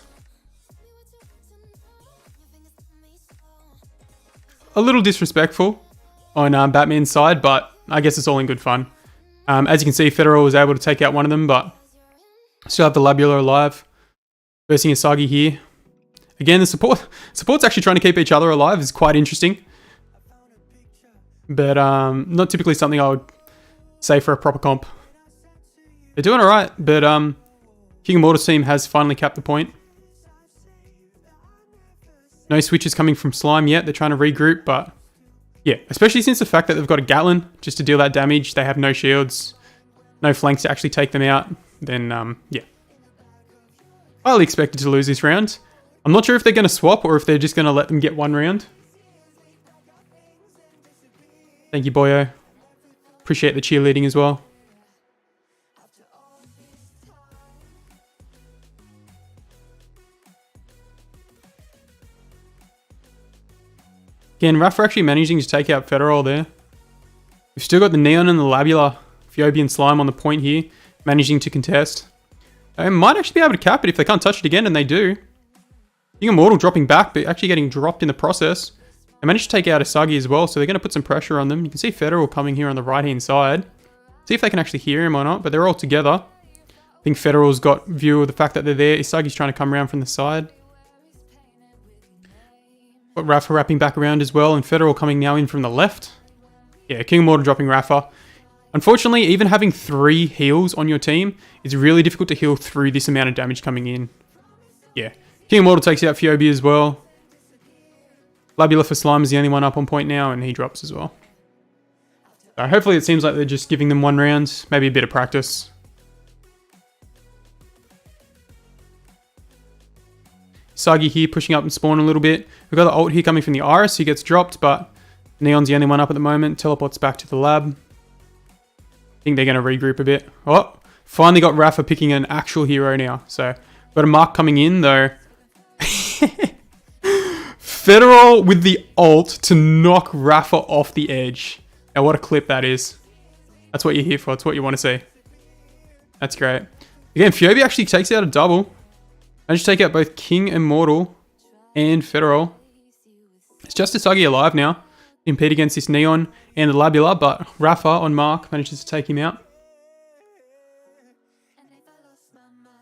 Speaker 1: A little disrespectful on Batman's side, but I guess it's all in good fun. As you can see, Federal was able to take out one of them, but still have the Labula alive. Versing Isagi here. Again, the support's actually trying to keep each other alive. Is quite interesting. But not typically something I would say for a proper comp. They're doing alright, but King Immortal's team has finally capped the point. No switches coming from Slime yet. They're trying to regroup, but yeah, especially since the fact that they've got a Gatlin just to deal that damage. They have no shields, no flanks to actually take them out. Then, yeah. Highly expected to lose this round. I'm not sure if they're going to swap or if they're just going to let them get one round. Thank you, Boyo. Appreciate the cheerleading as well. Again, Rafa actually managing to take out Federal there. We've still got the Neon and the Labula. Fiobi and Slime on the point here, managing to contest. They might actually be able to cap it if they can't touch it again, and they do. King Immortal dropping back, but actually getting dropped in the process. They managed to take out Asagi as well, so they're going to put some pressure on them. You can see Federal coming here on the right-hand side. See if they can actually hear him or not, but they're all together. I think Federal's got view of the fact that they're there. Isagi's trying to come around from the side. Got Rafa wrapping back around as well, and Federal coming now in from the left. Yeah, King Immortal dropping Rafa. Unfortunately, even having 3 heals on your team is really difficult to heal through this amount of damage coming in. Yeah, King Immortal takes out Fiobi as well. Labula for Slime is the only one up on point now, and he drops as well. So hopefully it seems like they're just giving them 1 round, maybe a bit of practice. Sagi here pushing up and spawn a little bit. We've got the ult here coming from the Iris. He gets dropped, but Neon's the only one up at the moment. Teleports back to the lab. I think they're going to regroup a bit. Oh, finally got Rafa picking an actual hero now. So, got a Mark coming in, though. Federal with the ult to knock Rafa off the edge. Now, what a clip that is. That's what you're here for. That's what you want to see. That's great. Again, Fiobi actually takes out a double. Managed to take out both King Immortal and Federal. It's just Asagi alive now. Impede against this Neon and the Labula, but Rafa on Mark manages to take him out.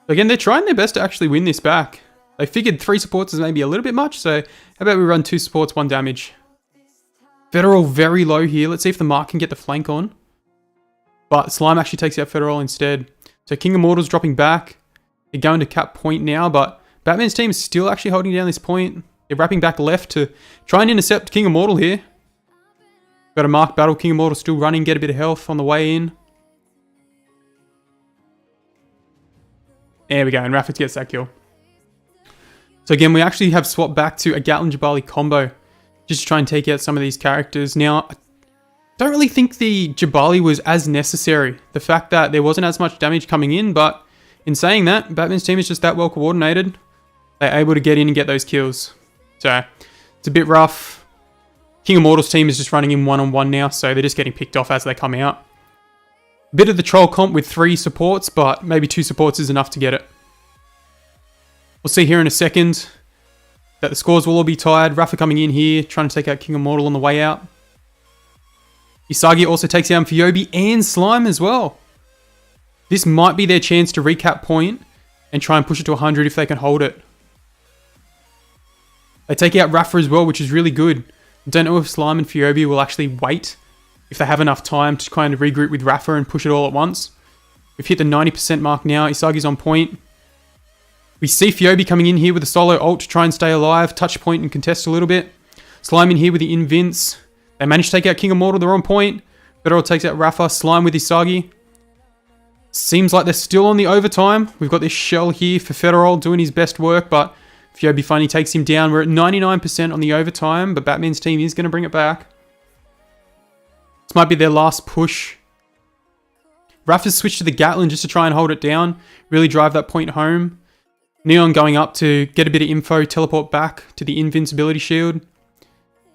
Speaker 1: Again, they're trying their best to actually win this back. They figured 3 supports is maybe a little bit much, so how about we run 2 supports, 1 damage. Federal very low here. Let's see if the Mark can get the flank on. But Slime actually takes out Federal instead. So King Immortal's dropping back. They're going to cap point now, but Batman's team is still actually holding down this point. They're wrapping back left to try and intercept King Immortal here. Got a Mark battle. King Immortal still running, get a bit of health on the way in. There we go, and Rafa gets that kill. So again, we actually have swapped back to a Gatlin Jabali combo just to try and take out some of these characters. Now, I don't really think the Jabali was as necessary. The fact that there wasn't as much damage coming in, but in saying that, Batman's team is just that well coordinated. They're able to get in and get those kills. So, it's a bit rough. King Immortal's team is just running in one-on-one now, so they're just getting picked off as they come out. Bit of the troll comp with 3 supports, but maybe 2 supports is enough to get it. We'll see here in a second that the scores will all be tied. Rafa coming in here, trying to take out King Immortal on the way out. Isagi also takes down Fiobi and Slime as well. This might be their chance to recap point and try and push it to 100 if they can hold it. They take out Rafa as well, which is really good. Don't know if Slime and Fiobi will actually wait if they have enough time to kind of regroup with Rafa and push it all at once. We've hit the 90% mark now. Isagi's on point. We see Fiobi coming in here with a solo ult to try and stay alive, touch point and contest a little bit. Slime in here with the invince. They manage to take out King Immortal, they're on point. Federal takes out Rafa, Slime with Isagi. Seems like they're still on the overtime. We've got this shell here for Federal doing his best work, but Fiobi finally takes him down. We're at 99% on the overtime, but Batman's team is going to bring it back. This might be their last push. Rafa's switched to the Gatlin just to try and hold it down, really drive that point home. Neon going up to get a bit of info, teleport back to the invincibility shield.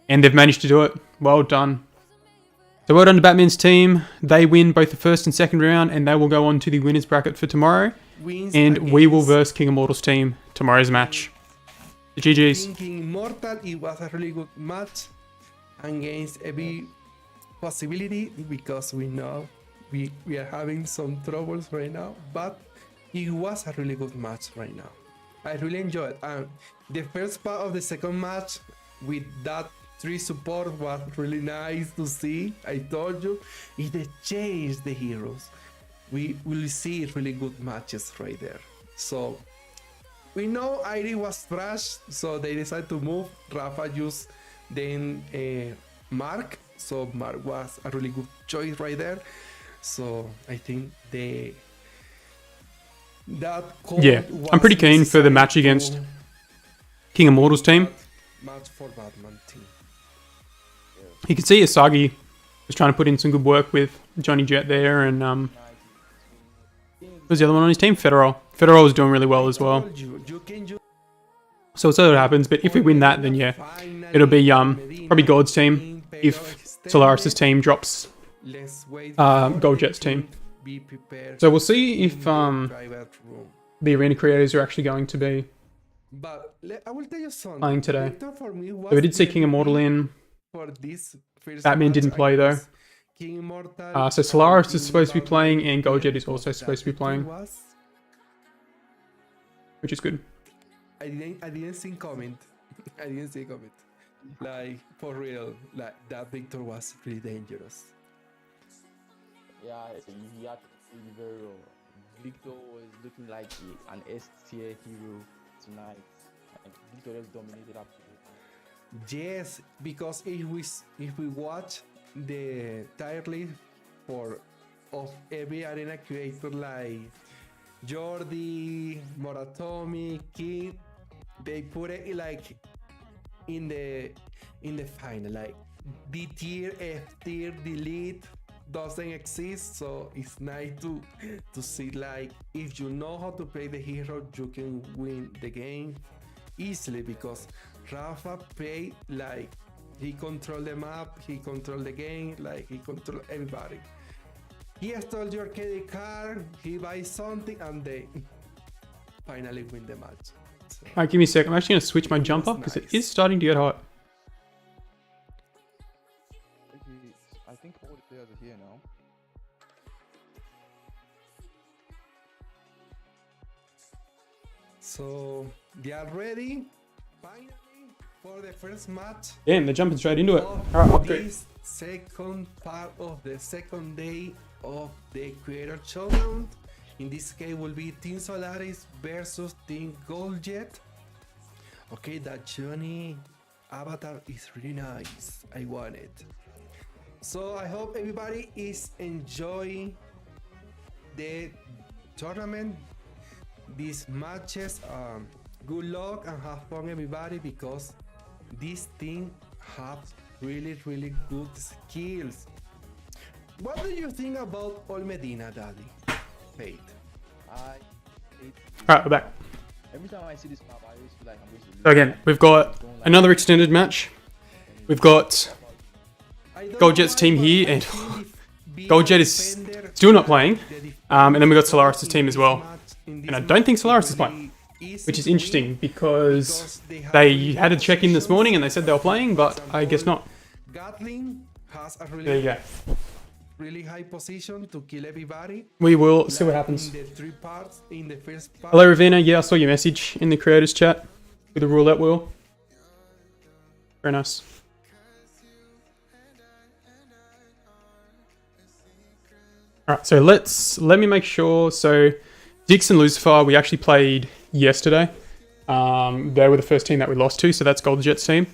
Speaker 1: And they've managed to do it. Well done. So well done to Batman's team. They win both the first and second round, and they will go on to the winners bracket for tomorrow. And we will verse King Immortal's team tomorrow's match. The GG's.
Speaker 3: King Immortal, it was a really good match against every possibility, because we know we are having some troubles right now, but it was a really good match right now. I really enjoyed it. The first part of the second match with that 3 support was really nice to see. I told you, it changed the heroes. We will see really good matches right there. So we know Irie was trash, so they decided to move. Rafa used then Mark, so Mark was a really good choice right there. So I think
Speaker 1: yeah, I'm pretty keen for the match against King Immortals team.
Speaker 3: Match for Batman team.
Speaker 1: You can see Asagi was trying to put in some good work with Johnny Jet there, and who's the other one on his team? Federal. Federal was doing really well as well.
Speaker 3: Told you can use
Speaker 1: So we'll see what happens, but if we win that, then yeah, it'll be probably God's team if Solaris' team drops
Speaker 3: Let's wait
Speaker 1: Gold Jet's team.
Speaker 3: Be prepared.
Speaker 1: So we'll see if
Speaker 3: private room.
Speaker 1: the arena creators are actually going to be.
Speaker 3: But I will tell you something.
Speaker 1: Playing today.
Speaker 3: Victor for me was
Speaker 1: So we did see King
Speaker 3: really
Speaker 1: Immortal in.
Speaker 3: for this first
Speaker 1: Batman
Speaker 3: match
Speaker 1: didn't play though.
Speaker 3: against King Immortal.
Speaker 1: So Solaris is supposed to be playing, and Gold Jet is also supposed to be playing, which is good.
Speaker 3: I didn't see comment. I didn't see comment. Like for real, like that Victor was really dangerous.
Speaker 6: Yeah, he had to play very well. Victor was looking like an S tier hero tonight. And Victor just dominated up.
Speaker 3: Yes, because if we watch the tier list for of every arena creator like Jordi, Moratomi, King, they put it like in the final, like D tier, F tier, delete doesn't exist. So it's nice to see like if you know how to play the hero, you can win the game easily, because Rafa play like he control the map, he control the game, like he control everybody. He stole your credit card, he buys something, and they finally win the match. So,
Speaker 1: Alright, give me a sec. I'm actually going to switch my jump up because it is starting to get hot.
Speaker 6: I think all the players are here now.
Speaker 3: so they are ready finally for the first match
Speaker 1: Damn, they're jumping straight into it.
Speaker 3: of
Speaker 1: Alright, upgrade.
Speaker 3: this second part of the second day of the Creator Showdown. In this case will be Team Solaris versus Team Gold Jet. Okay, that Johnny avatar is really nice. I want it. So I hope everybody is enjoying the tournament, these matches. Good luck and have fun, everybody, because this team have really good skills. What do you think about Ol Medina, Daddy? Fate.
Speaker 1: Alright, we're back.
Speaker 6: Every time I see this map, I always feel like I'm going to lose.
Speaker 1: So again, we've got another extended match. We've got Gold Jet's team here, and Gold Jet is still not playing. And then we got Solaris' team as well. And I don't think Solaris is playing, which is interesting because they had a check-in this morning and they said they were playing, but I guess not.
Speaker 3: Gatling has a
Speaker 1: There you go.
Speaker 3: really high position to kill everybody.
Speaker 1: We will see what happens.
Speaker 3: In the three parts, in the first part.
Speaker 1: Hello, Ravina. Yeah, I saw your message in the creators chat with the roulette wheel. Very nice. Alright, so let me make sure. So Dix and Lucifer, we actually played yesterday. They were the first team that we lost to, so that's Gold Jet's team.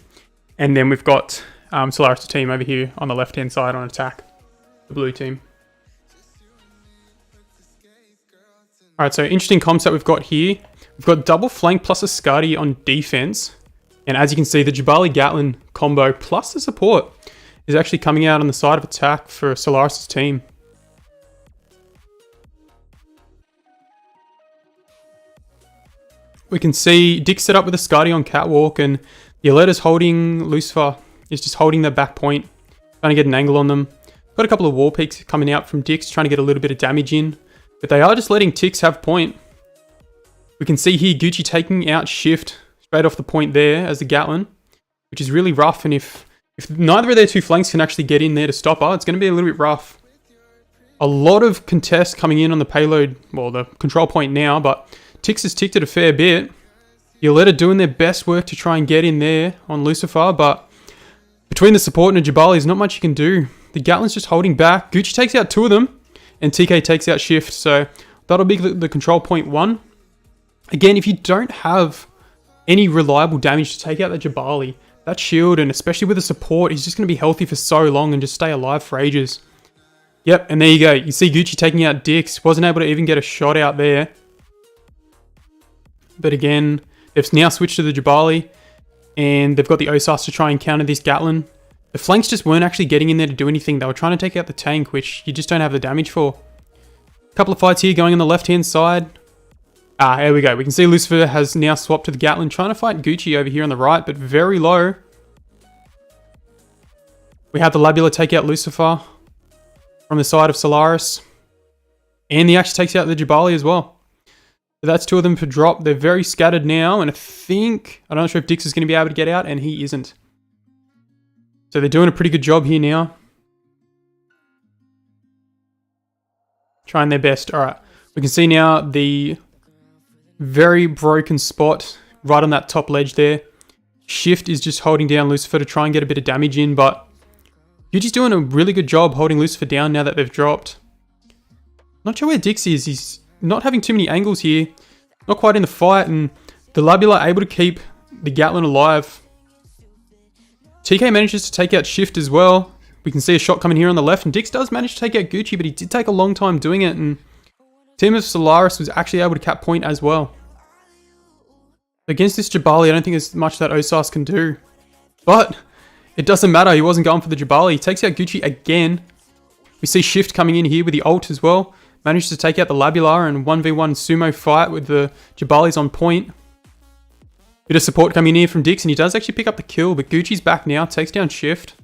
Speaker 1: And then we've got Solaris' team over here on the left-hand side on attack, the blue team. Alright, so interesting comps that we've got here. We've got double flank plus a Skadi on defense. And as you can see, the Jabali Gatlin combo plus the support is actually coming out on the side of attack for Solaris' team. We can see Dick set up with a Skadi on catwalk, and Yoletta's holding Lucifer, is just holding their back point, trying to get an angle on them. Got a couple of wall peaks coming out from Dix, trying to get a little bit of damage in, but they are just letting Tix have point. We can see here Gucci taking out Shift straight off the point there as the Gatlin, which is really rough, and if neither of their two flanks can actually get in there to stop her, it's going to be a little bit rough. A lot of contest coming in on the payload, well, the control point now, but Tix has ticked it a fair bit. Yoletta doing their best work to try and get in there on Lucifer, but between the support and a Jabali, there's not much you can do. The Gatlin's just holding back. Gucci takes out two of them, and TK takes out Shift, so that'll be the control point one. Again, if you don't have any reliable damage to take out that Jabali, that shield, and especially with the support, he's just going to be healthy for so long and just stay alive for ages. Yep, and there you go. You see Gucci taking out Dix. Wasn't able to even get a shot out there. But again, They've now switched to the Jabali, and they've got the Osas to try and counter this Gatlin. The flanks just weren't actually getting in there to do anything. They were trying to take out the tank, which you just don't have the damage for. A couple of fights here going on the left-hand side. Here we go. We can see Lucifer has now swapped to the Gatlin, trying to fight Gucci over here on the right, but very low. We have the Labula take out Lucifer from the side of Solaris. And he actually takes out the Jabali as well. So that's 2 of them for drop. They're very scattered now, and I'm not sure if Dix is going to be able to get out, and he isn't. So they're doing a pretty good job here now. Trying their best. Alright, we can see now the very broken spot right on that top ledge there. Shift is just holding down Lucifer to try and get a bit of damage in, but Yuji's doing a really good job holding Lucifer down now that they've dropped. Not sure where Dix is. He's not having too many angles here. Not quite in the fight, and the Labula able to keep the Gatlin alive. TK manages to take out Shift as well. We can see a shot coming here on the left, and Dix does manage to take out Gucci, but he did take a long time doing it, and team of Solaris was actually able to cap point as well. Against this Jabali, I don't think there's much that Osas can do. But it doesn't matter. He wasn't going for the Jabali. He takes out Gucci again. We see Shift coming in here with the ult as well. Managed to take out the Labula and 1v1 sumo fight with the Jabalis on point. Bit of support coming in from Dix, and he does actually pick up the kill, but Gucci's back now. Takes down Shift.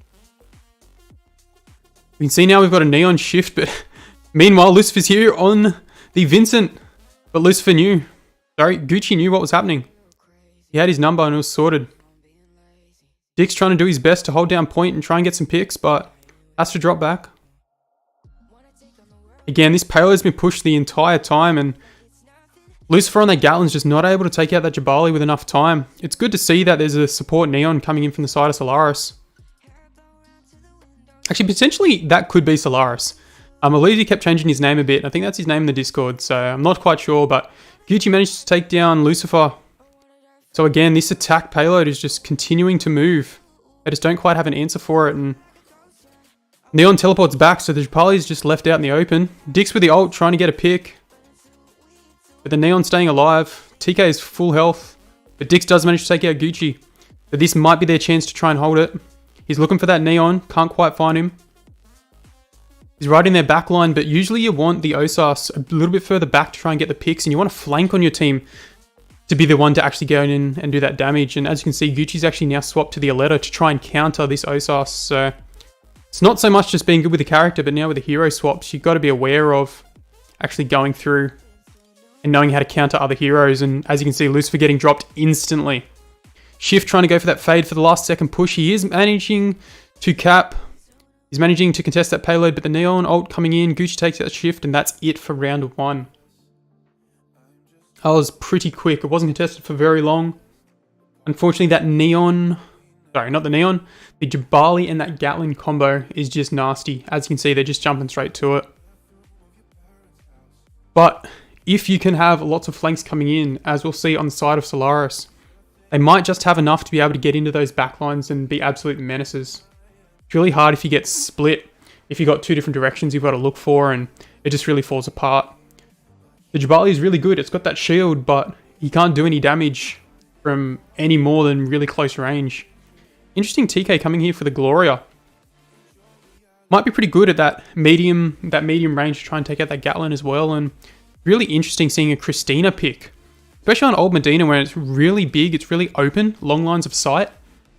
Speaker 1: We can see now we've got a Neon Shift, but meanwhile Lucifer's here on the Vincent. But Lucifer knew. Gucci knew what was happening. He had his number and it was sorted. Dix trying to do his best to hold down point and try and get some picks, but has to drop back. Again, this payload's been pushed the entire time, and Lucifer on that Gatlin's just not able to take out that Jabali with enough time. It's good to see that there's a support Neon coming in from the side of Solaris. Actually, potentially that could be Solaris. I believe he kept changing his name a bit. I think that's his name in the Discord, so I'm not quite sure, but Gucci managed to take down Lucifer. So again, this attack payload is just continuing to move. They just don't quite have an answer for it, and Neon teleports back, so the Jabali's just left out in the open. Dix with the ult, trying to get a pick. But the Neon staying alive. TK is full health, but Dix does manage to take out Gucci. But this might be their chance to try and hold it. He's looking for that Neon, can't quite find him. He's right in their back line, but usually you want the Osas a little bit further back to try and get the picks, and you want to flank on your team to be the one to actually go in and do that damage. And as you can see, Gucci's actually now swapped to the Aletta to try and counter this Osas. So it's not so much just being good with the character, but now with the hero swaps, you've got to be aware of actually going through and knowing how to counter other heroes. And as you can see, Lucifer getting dropped instantly. Shift trying to go for that fade for the last second push. He is managing to cap. He's managing to contest that payload, but the Neon ult coming in. Gucci takes that Shift, and that's it for round 1. That was pretty quick. It wasn't contested for very long. Unfortunately, that Neon... Sorry, not the Neon. The Jabali and that Gatlin combo is just nasty. As you can see, they're just jumping straight to it. But if you can have lots of flanks coming in, as we'll see on the side of Solaris, they might just have enough to be able to get into those backlines and be absolute menaces. It's really hard if you get split, if you've got 2 different directions you've got to look for, and it just really falls apart. The Jabali is really good. It's got that shield, but he can't do any damage from any more than really close range. Interesting TK coming here for the Gloria. Might be pretty good at that medium range to try and take out that Gatlin as well, and really interesting seeing a Christina pick. Especially on Old Medina, where it's really big, it's really open, long lines of sight.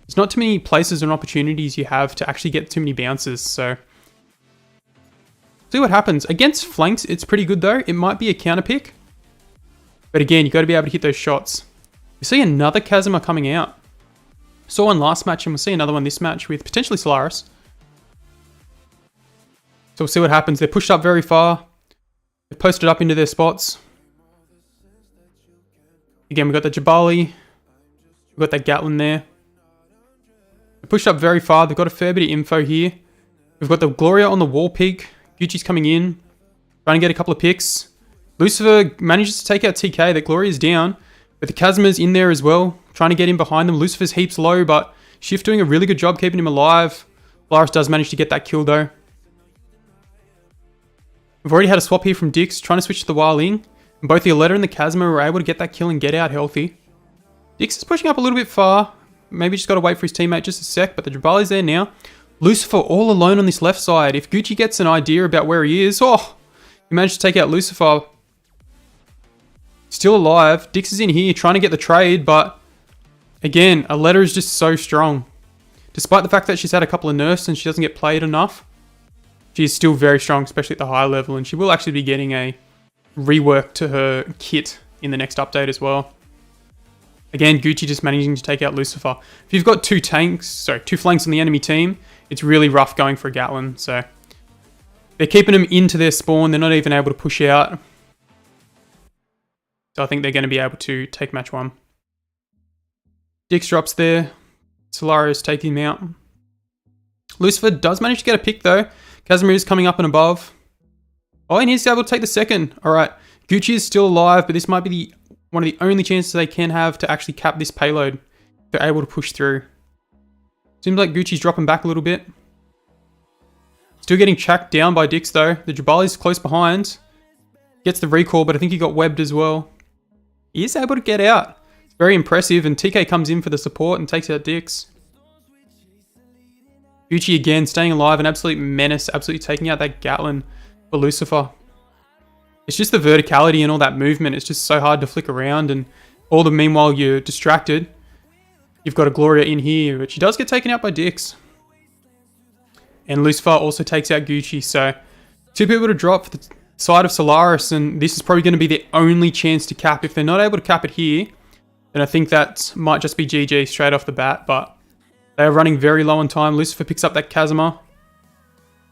Speaker 1: There's not too many places and opportunities you have to actually get too many bounces, so see what happens. Against flanks, it's pretty good though. It might be a counter pick, but again, you've got to be able to hit those shots. We see another Kazuma coming out. Saw one last match, and we'll see another one this match with potentially Solaris. So we'll see what happens. They're pushed up very far. They've posted up into their spots. Again, we've got the Jabali. We've got that Gatlin there. They're pushed up very far. They've got a fair bit of info here. We've got the Gloria on the wall pig. Gucci's coming in, trying to get a couple of picks. Lucifer manages to take out TK. That Gloria's down, but the Kazuma's in there as well, trying to get in behind them. Lucifer's heaps low, but Shift doing a really good job keeping him alive. Solaris does manage to get that kill though. We've already had a swap here from Dix, trying to switch to the Wailing. And both the Aletta and the Kazuma were able to get that kill and get out healthy. Dix is pushing up a little bit far. Maybe just got to wait for his teammate just a sec, but the Jabali's there now. Lucifer all alone on this left side. If Gucci gets an idea about where he is, oh, he managed to take out Lucifer. Still alive. Dix is in here trying to get the trade, but again, Aletta is just so strong. Despite the fact that she's had a couple of nerfs and she doesn't get played enough, she's still very strong, especially at the high level, and she will actually be getting a rework to her kit in the next update as well. Again, Gucci just managing to take out Lucifer. If you've got two flanks on the enemy team, it's really rough going for a Gatlin. So they're keeping them into their spawn. They're not even able to push out. So I think they're going to be able to take match 1. Dix drops there. Solaris taking him out. Lucifer does manage to get a pick though. Casimir is coming up and above. Oh, and he's able to take the second. All right. Gucci is still alive, but this might be one of the only chances they can have to actually cap this payload. They're able to push through. Seems like Gucci's dropping back a little bit. Still getting tracked down by Dix though. The Jabali's close behind. Gets the recall, but I think he got webbed as well. He is able to get out. It's very impressive, and TK comes in for the support and takes out Dix. Gucci again staying alive, an absolute menace, absolutely taking out that Gatlin for Lucifer. It's just the verticality and all that movement. It's just so hard to flick around, and all the meanwhile you're distracted. You've got a Gloria in here, but she does get taken out by Dix. And Lucifer also takes out Gucci, so 2 people to drop for the side of Solaris, and this is probably going to be their only chance to cap. If they're not able to cap it here, then I think that might just be GG straight off the bat, but they're running very low on time. Lucifer picks up that Casimir.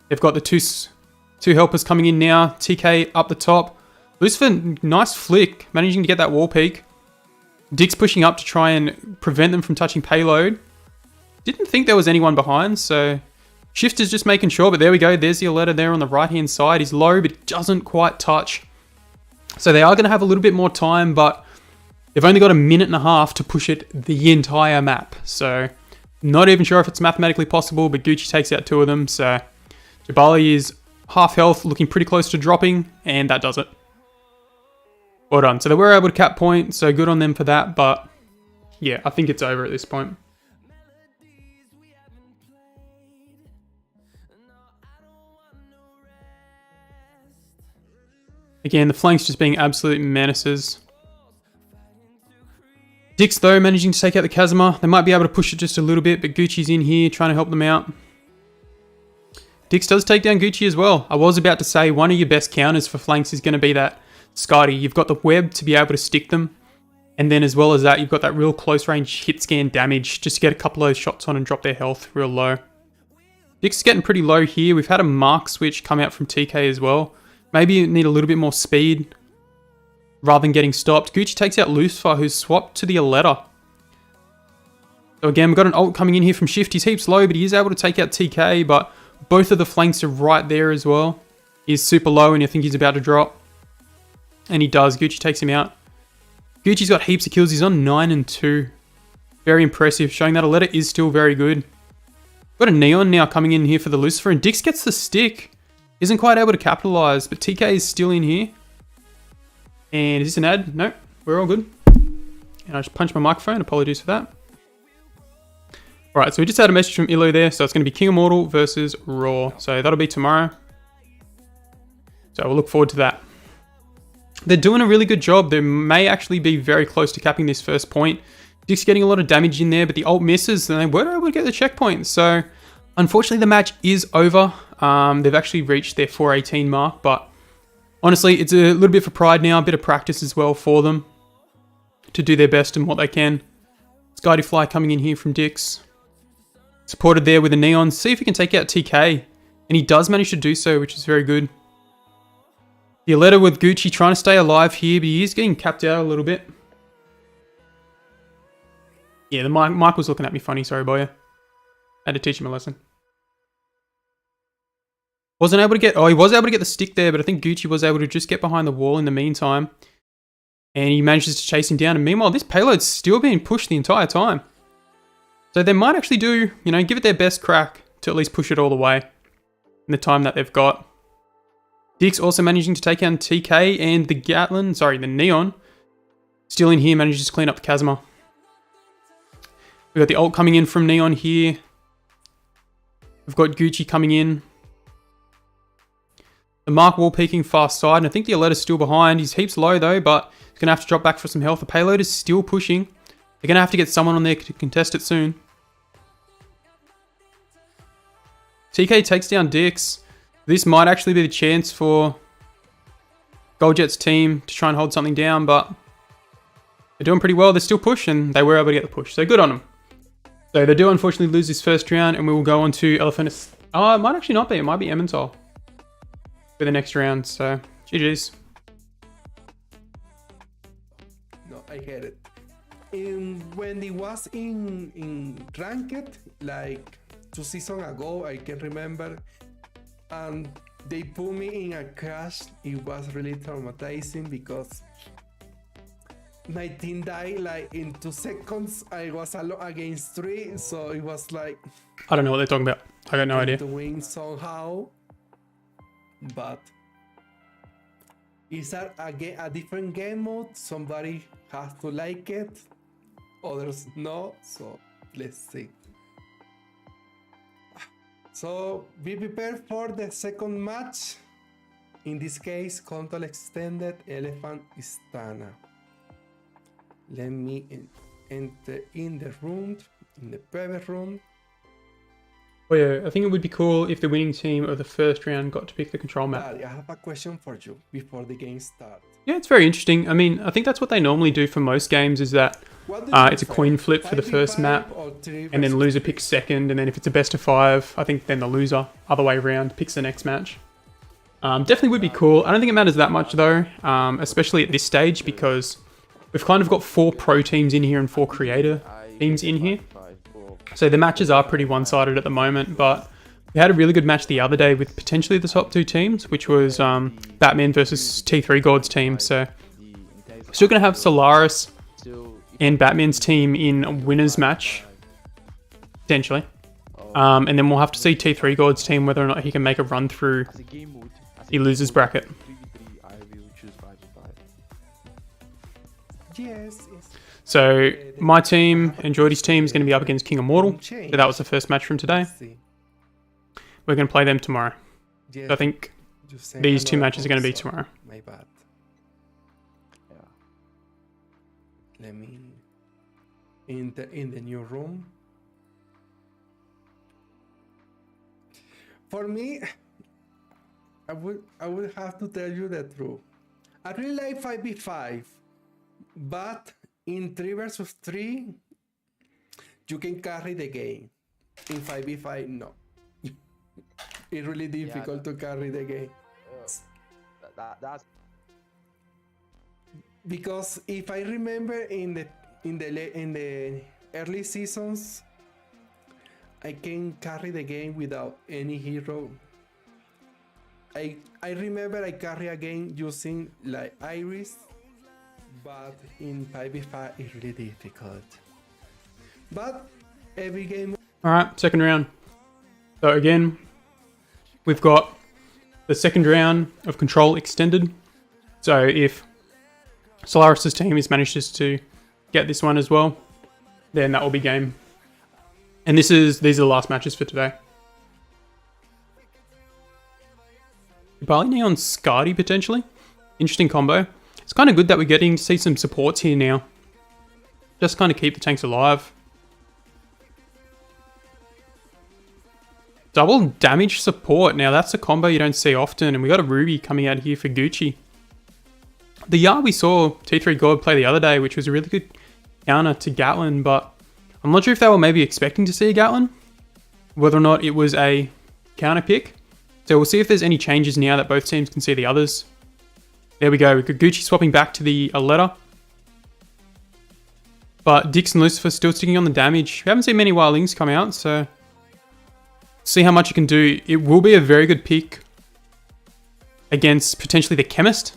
Speaker 1: They've got the two helpers coming in now. TK up the top. Lucifer, nice flick, managing to get that wall peak. Dix pushing up to try and prevent them from touching payload. Didn't think there was anyone behind, so Shift is just making sure, but there we go. There's the Aletta there on the right-hand side. He's low, but doesn't quite touch. So they are going to have a little bit more time, but they've only got 1.5 minutes to push it the entire map. So not even sure if it's mathematically possible, but Gucci takes out 2 of them. So Jabali is half health, looking pretty close to dropping, and that does it. Well done. So they were able to cap point, so good on them for that, but yeah, I think it's over at this point. Again, the flanks just being absolute menaces. Dix, though, managing to take out the Casimir. They might be able to push it just a little bit, but Gucci's in here trying to help them out. Dix does take down Gucci as well. I was about to say one of your best counters for flanks is going to be that Scotty. You've got the web to be able to stick them. And then as well as that, you've got that real close range hit scan damage just to get a couple of those shots on and drop their health real low. Dix is getting pretty low here. We've had a mark switch come out from TK as well. Maybe you need a little bit more speed rather than getting stopped. Gucci takes out Lucifer, who's swapped to the Aletta. So again, we've got an ult coming in here from Shift. He's heaps low, but he is able to take out TK, but both of the flanks are right there as well. He's super low, and I think he's about to drop. And he does. Gucci takes him out. Gucci's got heaps of kills. He's on 9 and 2. Very impressive, showing that Aletta is still very good. Got a Neon now coming in here for the Lucifer, and Dix gets the stick. Isn't quite able to capitalize, but TK is still in here. And is this an ad? No, we're all good. And I just punched my microphone. Apologies for that. Alright, so we just had a message from Illo there. So it's going to be King Immortal versus Raw. So that'll be tomorrow. So we'll look forward to that. They're doing a really good job. They may actually be very close to capping this first point. Dix getting a lot of damage in there, but the ult misses, and they weren't able to get the checkpoint. So unfortunately, the match is over. They've actually reached their 418 mark, but honestly, it's a little bit for pride now, a bit of practice as well for them to do their best in what they can. Skydy Fly coming in here from Dix. Supported there with a Neon. See if he can take out TK. And he does manage to do so, which is very good. The Aletta with Gucci trying to stay alive here, but he is getting capped out a little bit. Yeah, the mic was looking at me funny, sorry boy. Had to teach him a lesson. Wasn't able to get... Oh, he was able to get the stick there, but I think Gucci was able to just get behind the wall in the meantime. And he manages to chase him down. And meanwhile, this payload's still being pushed the entire time. So they might actually do, you know, give it their best crack to at least push it all the way in the time that they've got. Dix also managing to take down TK and the Gatlin, sorry, the Neon. Still in here, manages to clean up the Casimir. We've got the ult coming in from Neon here. We've got Gucci coming in. The Mark wall peeking fast side, and I think the Aletter's still behind. He's heaps low though, but he's going to have to drop back for some health. The payload is still pushing. They're going to have to get someone on there to contest it soon. TK takes down Dix. This might actually be the chance for Goldjet's team to try and hold something down, but they're doing pretty well. They're still pushing. They were able to get the push, so good on them. So they do unfortunately lose this first round, and we will go on to Elephant. Oh, it might actually not be. It might be Emmental for the next round. So GG's.
Speaker 3: No, I get it. When it was in Ranked, like 2 seasons ago, I can remember, and they put me in a crash. It was really traumatizing because my team died like in 2 seconds. I was alone against 3, so it was like
Speaker 1: I don't know what they're talking about. I got no idea.
Speaker 3: to win somehow, but it's a different game mode. Somebody has to like it, others no. So let's see. So be prepared for the second match. In this case, Control Extended Elephant Istana. Let me enter in the room, in the private room.
Speaker 1: Oh yeah, I think it would be cool if the winning team of the first round got to pick the control map.
Speaker 3: Daddy, I have a question for you before the game starts.
Speaker 1: Yeah, it's very interesting. I mean, I think that's what they normally do for most games, is that it's a coin flip for the first map, and then loser picks second, and then if it's a best of 5, I think then the loser, other way around, picks the next match. Definitely would be cool. I don't think it matters that much though, especially at this stage, because we've kind of got 4 pro teams in here and 4 creator teams in here. So the matches are pretty one-sided at the moment, but we had a really good match the other day with potentially the top 2 teams, which was Batman versus T3 God's team. So we're still going to have Solaris and Batman's team in a winner's match, potentially. And then we'll have to see T3 God's team whether or not he can make a run through the losers bracket.
Speaker 3: Yes.
Speaker 1: So my team and Jordy's team is going to be up against King Immortal. So that was the first match from today. We're going to play them tomorrow. So I think these 2 matches are going to be tomorrow.
Speaker 3: My bad. Let me in the new room. For me, I would have to tell you the truth. I really like 5v5, but in 3 versus 3, you can carry the game. In 5v5, no. It's really difficult to carry the game.
Speaker 4: That's
Speaker 3: Because if I remember in the early seasons, I can carry the game without any hero. I remember I carry a game using like Iris, but in 5v5 it's really difficult. But every game.
Speaker 1: Alright, second round. So again, we've got the second round of Control Extended. So if Solaris' team manages to get this one as well, then that will be game. And these are the last matches for today. Bali Neon Scardy potentially. Interesting combo. It's kind of good that we're getting to see some supports here now. Just kind of keep the tanks alive. Double damage support. Now that's a combo you don't see often. And we got a Ruby coming out here for Gucci. The Yard we saw T3 God play the other day, which was a really good counter to Gatlin, but I'm not sure if they were maybe expecting to see a Gatlin, whether or not it was a counter pick. So we'll see if there's any changes now that both teams can see the others. There we go. We got Gucci swapping back to the Aletta. But Dix and Lucifer still sticking on the damage. We haven't seen many Wildlings come out, so see how much you can do. It will be a very good pick against potentially the Chemist,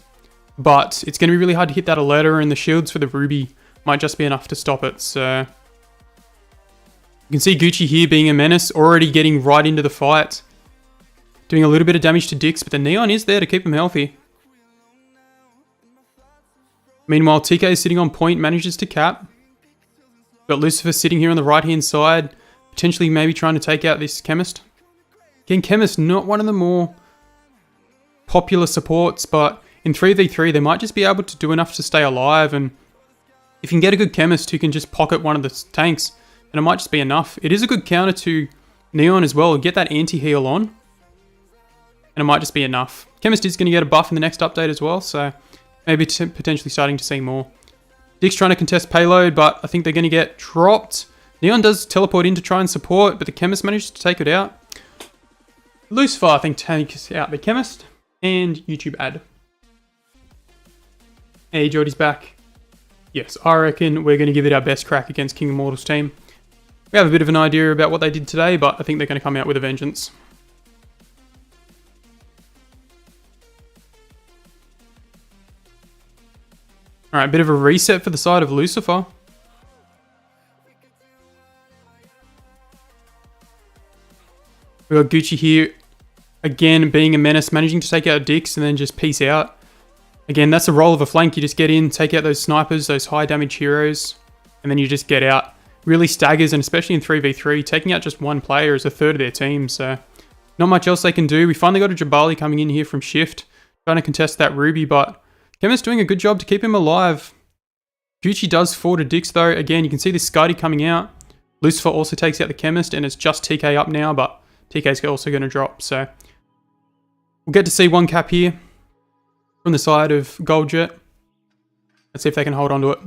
Speaker 1: but it's going to be really hard to hit that Aletta, and the shields for the Ruby might just be enough to stop it. So you can see Gucci here being a menace, already getting right into the fight. Doing a little bit of damage to Dix, but the Neon is there to keep him healthy. Meanwhile, TK is sitting on point, manages to cap. Got Lucifer sitting here on the right-hand side, potentially maybe trying to take out this Chemist. Again, Chemist, not one of the more popular supports, but in 3v3, they might just be able to do enough to stay alive, and if you can get a good Chemist who can just pocket one of the tanks, then it might just be enough. It is a good counter to Neon as well. Get that anti-heal on, and it might just be enough. Chemist is going to get a buff in the next update as well, so maybe potentially starting to see more. Dick's trying to contest payload, but I think they're going to get dropped. Neon does teleport in to try and support, but the Chemist manages to take it out. Lucifer, I think, takes out the Chemist, and YouTube ad. Hey, Jordy's back. Yes, I reckon we're going to give it our best crack against King Immortal's team. We have a bit of an idea about what they did today, but I think they're going to come out with a vengeance. Alright, bit of a reset for the side of Lucifer. We got Gucci here, again being a menace, managing to take out Dix and then just peace out. Again, that's the role of a flank. You just get in, take out those snipers, those high damage heroes, and then you just get out. Really staggers, and especially in 3v3, taking out just one player is a third of their team, so not much else they can do. We finally got a Jabali coming in here from Shift, trying to contest that Ruby, but Chemist doing a good job to keep him alive. Gucci does fall to Dix though. Again, you can see the Scuddy coming out. Lucifer also takes out the Chemist, and it's just TK up now, but TK's also going to drop, so we'll get to see one cap here from the side of Goldjet. Let's see if they can hold on to it.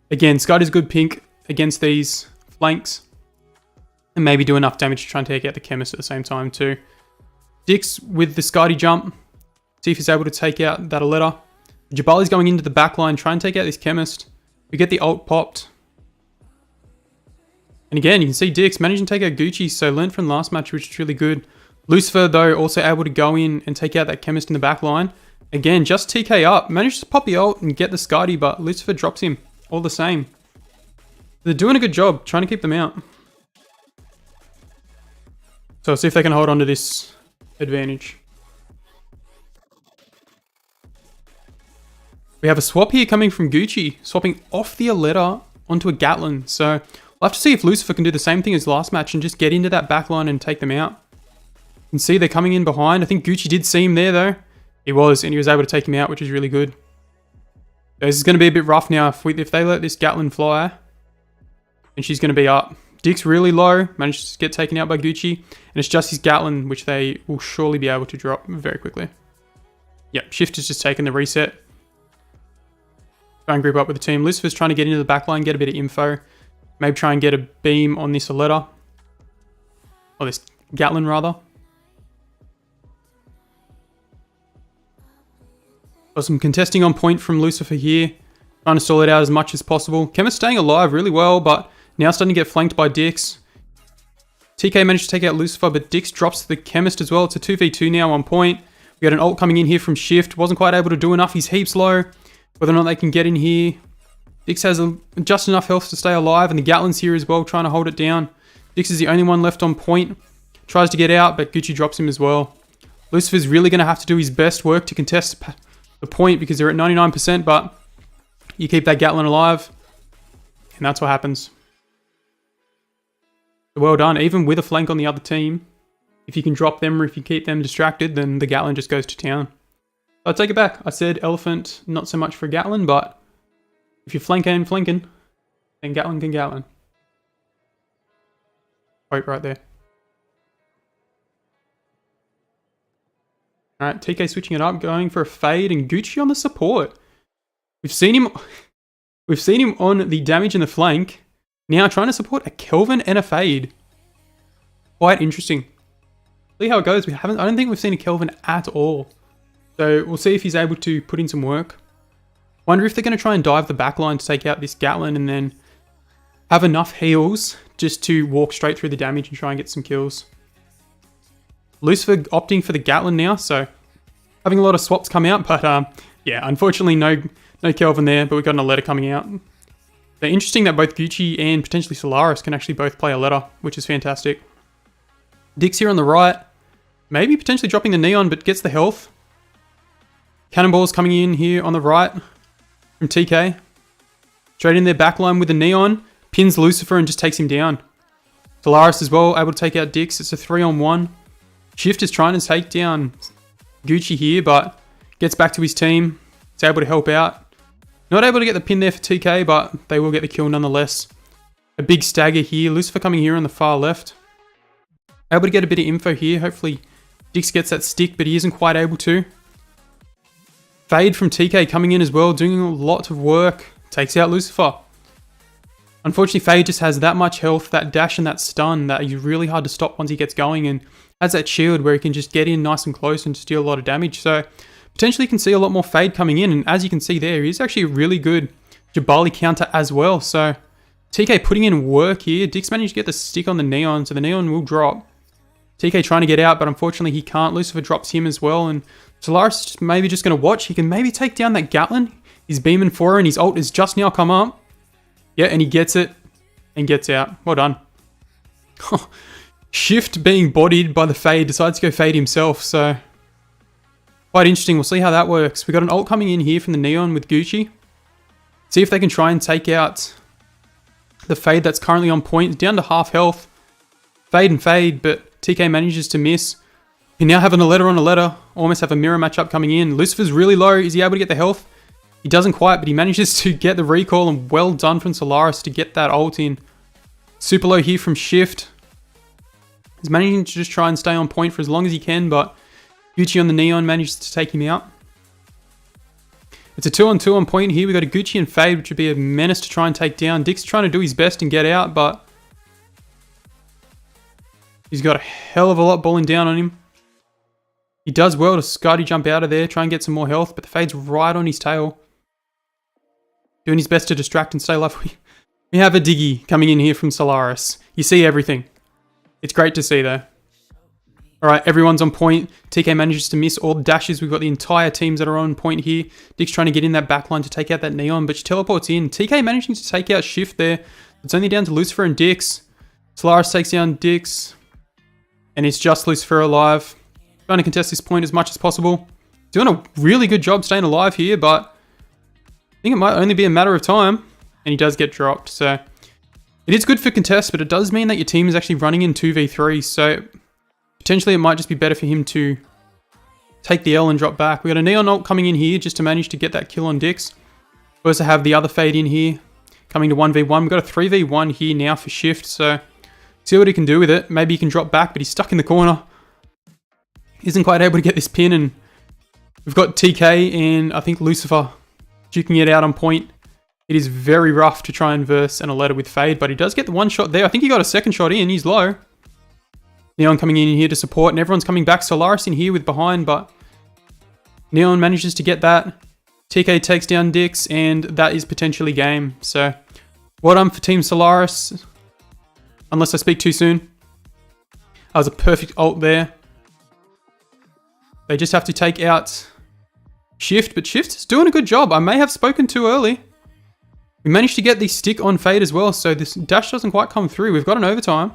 Speaker 1: Again, Scuddy's good pink against these flanks, and maybe do enough damage to try and take out the Chemist at the same time too. Dix with the Scuddy jump, see if he's able to take out that Aletta. Jabali's going into the back line, try and take out this Chemist. We get the ult popped. And again, you can see Dix managing to take out Gucci, so learned from the last match, which is really good. Lucifer, though, also able to go in and take out that Chemist in the back line. Again, just TK up. Managed to pop the ult and get the Scuddy, but Lucifer drops him all the same. They're doing a good job trying to keep them out. So let's see if they can hold on to this advantage. We have a swap here coming from Gucci, swapping off the Aletta onto a Gatlin. So we'll have to see if Lucifer can do the same thing as last match and just get into that backline and take them out. You can see they're coming in behind. I think Gucci did see him there though. He was, and he was able to take him out, which is really good. This is going to be a bit rough now if they let this Gatlin fly. And she's going to be up. Dick's really low, managed to get taken out by Gucci. And it's just his Gatlin, which they will surely be able to drop very quickly. Yep, Shift has just taken the reset. Try and group up with the team. Lucifer's trying to get into the backline, get a bit of info. Maybe try and get a beam on this Aletta. Or this Gatlin, rather. Got some contesting on point from Lucifer here. Trying to stall it out as much as possible. Chemist staying alive really well, but now starting to get flanked by Dix. TK managed to take out Lucifer, but Dix drops the Chemist as well. It's a 2v2 now on point. We got an ult coming in here from Shift. Wasn't quite able to do enough. He's heaps low. Whether or not they can get in here. Dix has just enough health to stay alive, and the Gatlin's here as well, trying to hold it down. Dix is the only one left on point. Tries to get out, but Gucci drops him as well. Lucifer's really going to have to do his best work to contest the point because they're at 99%, but you keep that Gatlin alive, and that's what happens. Well done. Even with a flank on the other team, if you can drop them or if you keep them distracted, then the Gatlin just goes to town. I take it back. I said Elephant, not so much for Gatlin, but if you're flanking, then Gatlin can Gatlin. Right, right there. Alright, TK switching it up, going for a fade, and Gucci on the support. We've seen him on the damage in the flank. Now trying to support a Kelvin and a fade. Quite interesting. See how it goes. I don't think we've seen a Kelvin at all. So we'll see if he's able to put in some work. Wonder if they're going to try and dive the backline to take out this Gatlin and then have enough heals just to walk straight through the damage and try and get some kills. Lucifer opting for the Gatlin now, so having a lot of swaps come out, but yeah, unfortunately no Kelvin there, but we've got an Aletta coming out. So interesting that both Gucci and potentially Solaris can actually both play Aletta, which is fantastic. Dix here on the right, maybe potentially dropping the Neon, but gets the health. Cannonballs coming in here on the right from TK. Straight in their backline with the Neon. Pins Lucifer and just takes him down. Solaris as well, able to take out Dix. It's a 3-on-1. Shift is trying to take down Gucci here, but gets back to his team. Is able to help out. Not able to get the pin there for TK, but they will get the kill nonetheless. A big stagger here. Lucifer coming here on the far left. Able to get a bit of info here. Hopefully Dix gets that stick, but he isn't quite able to. Fade from TK coming in as well, doing a lot of work. Takes out Lucifer. Unfortunately, Fade just has that much health, that dash and that stun that is really hard to stop once he gets going, and has that shield where he can just get in nice and close and just deal a lot of damage. So potentially you can see a lot more Fade coming in, and as you can see there, he's actually a really good Jabali counter as well. So TK putting in work here. Dix managed to get the stick on the Neon, so the Neon will drop. TK trying to get out, but unfortunately he can't. Lucifer drops him as well, and Solaris is maybe just going to watch. He can maybe take down that Gatlin. He's beaming for her, and his ult has just now come up. Yeah, and he gets it and gets out. Well done. Shift being bodied by the Fade, decides to go Fade himself, so quite interesting. We'll see how that works. We got an ult coming in here from the Neon with Gucci. See if they can try and take out the Fade that's currently on point. Down to half health. Fade and Fade, but TK manages to miss. We now have a letter on a letter. Almost have a mirror matchup coming in. Lucifer's really low. Is he able to get the health? He doesn't quite, but he manages to get the recall, and well done from Solaris to get that ult in. Super low here from Shift. He's managing to just try and stay on point for as long as he can, but Gucci on the Neon manages to take him out. It's a 2-on-2 on point here. We've got a Gucci and Fade, which would be a menace to try and take down. Dick's trying to do his best and get out, but he's got a hell of a lot balling down on him. He does well to Scotty jump out of there, try and get some more health, but the Fade's right on his tail. Doing his best to distract and stay alive. We have a Diggy coming in here from Solaris. You see everything. It's great to see though. Alright, everyone's on point. TK manages to miss all the dashes. We've got the entire teams that are on point here. Dick's trying to get in that backline to take out that Neon, but she teleports in. TK managing to take out Shift there. It's only down to Lucifer and Dix. Solaris takes down Dix. And it's just Lucifer alive. Trying to contest this point as much as possible. Doing a really good job staying alive here, but I think it might only be a matter of time. And he does get dropped, so it is good for contest, but it does mean that your team is actually running in 2v3, so potentially it might just be better for him to take the L and drop back. We got a Neon ult coming in here just to manage to get that kill on Dix. We also have the other Fade in here, coming to 1v1. We've got a 3v1 here now for Shift, so see what he can do with it. Maybe he can drop back, but he's stuck in the corner. Isn't quite able to get this pin, and we've got TK and I think Lucifer duking it out on point. It is very rough to try and verse and a letter with Fade, but he does get the one shot there. I think he got a second shot in. He's low. Neon coming in here to support, and everyone's coming back. Solaris in here with behind, but Neon manages to get that. TK takes down Dix, and that is potentially game. So, well done for Team Solaris. Unless I speak too soon. That was a perfect ult there. They just have to take out Shift, but Shift is doing a good job. I may have spoken too early. We managed to get the stick on Fade as well, so this dash doesn't quite come through. We've got an overtime.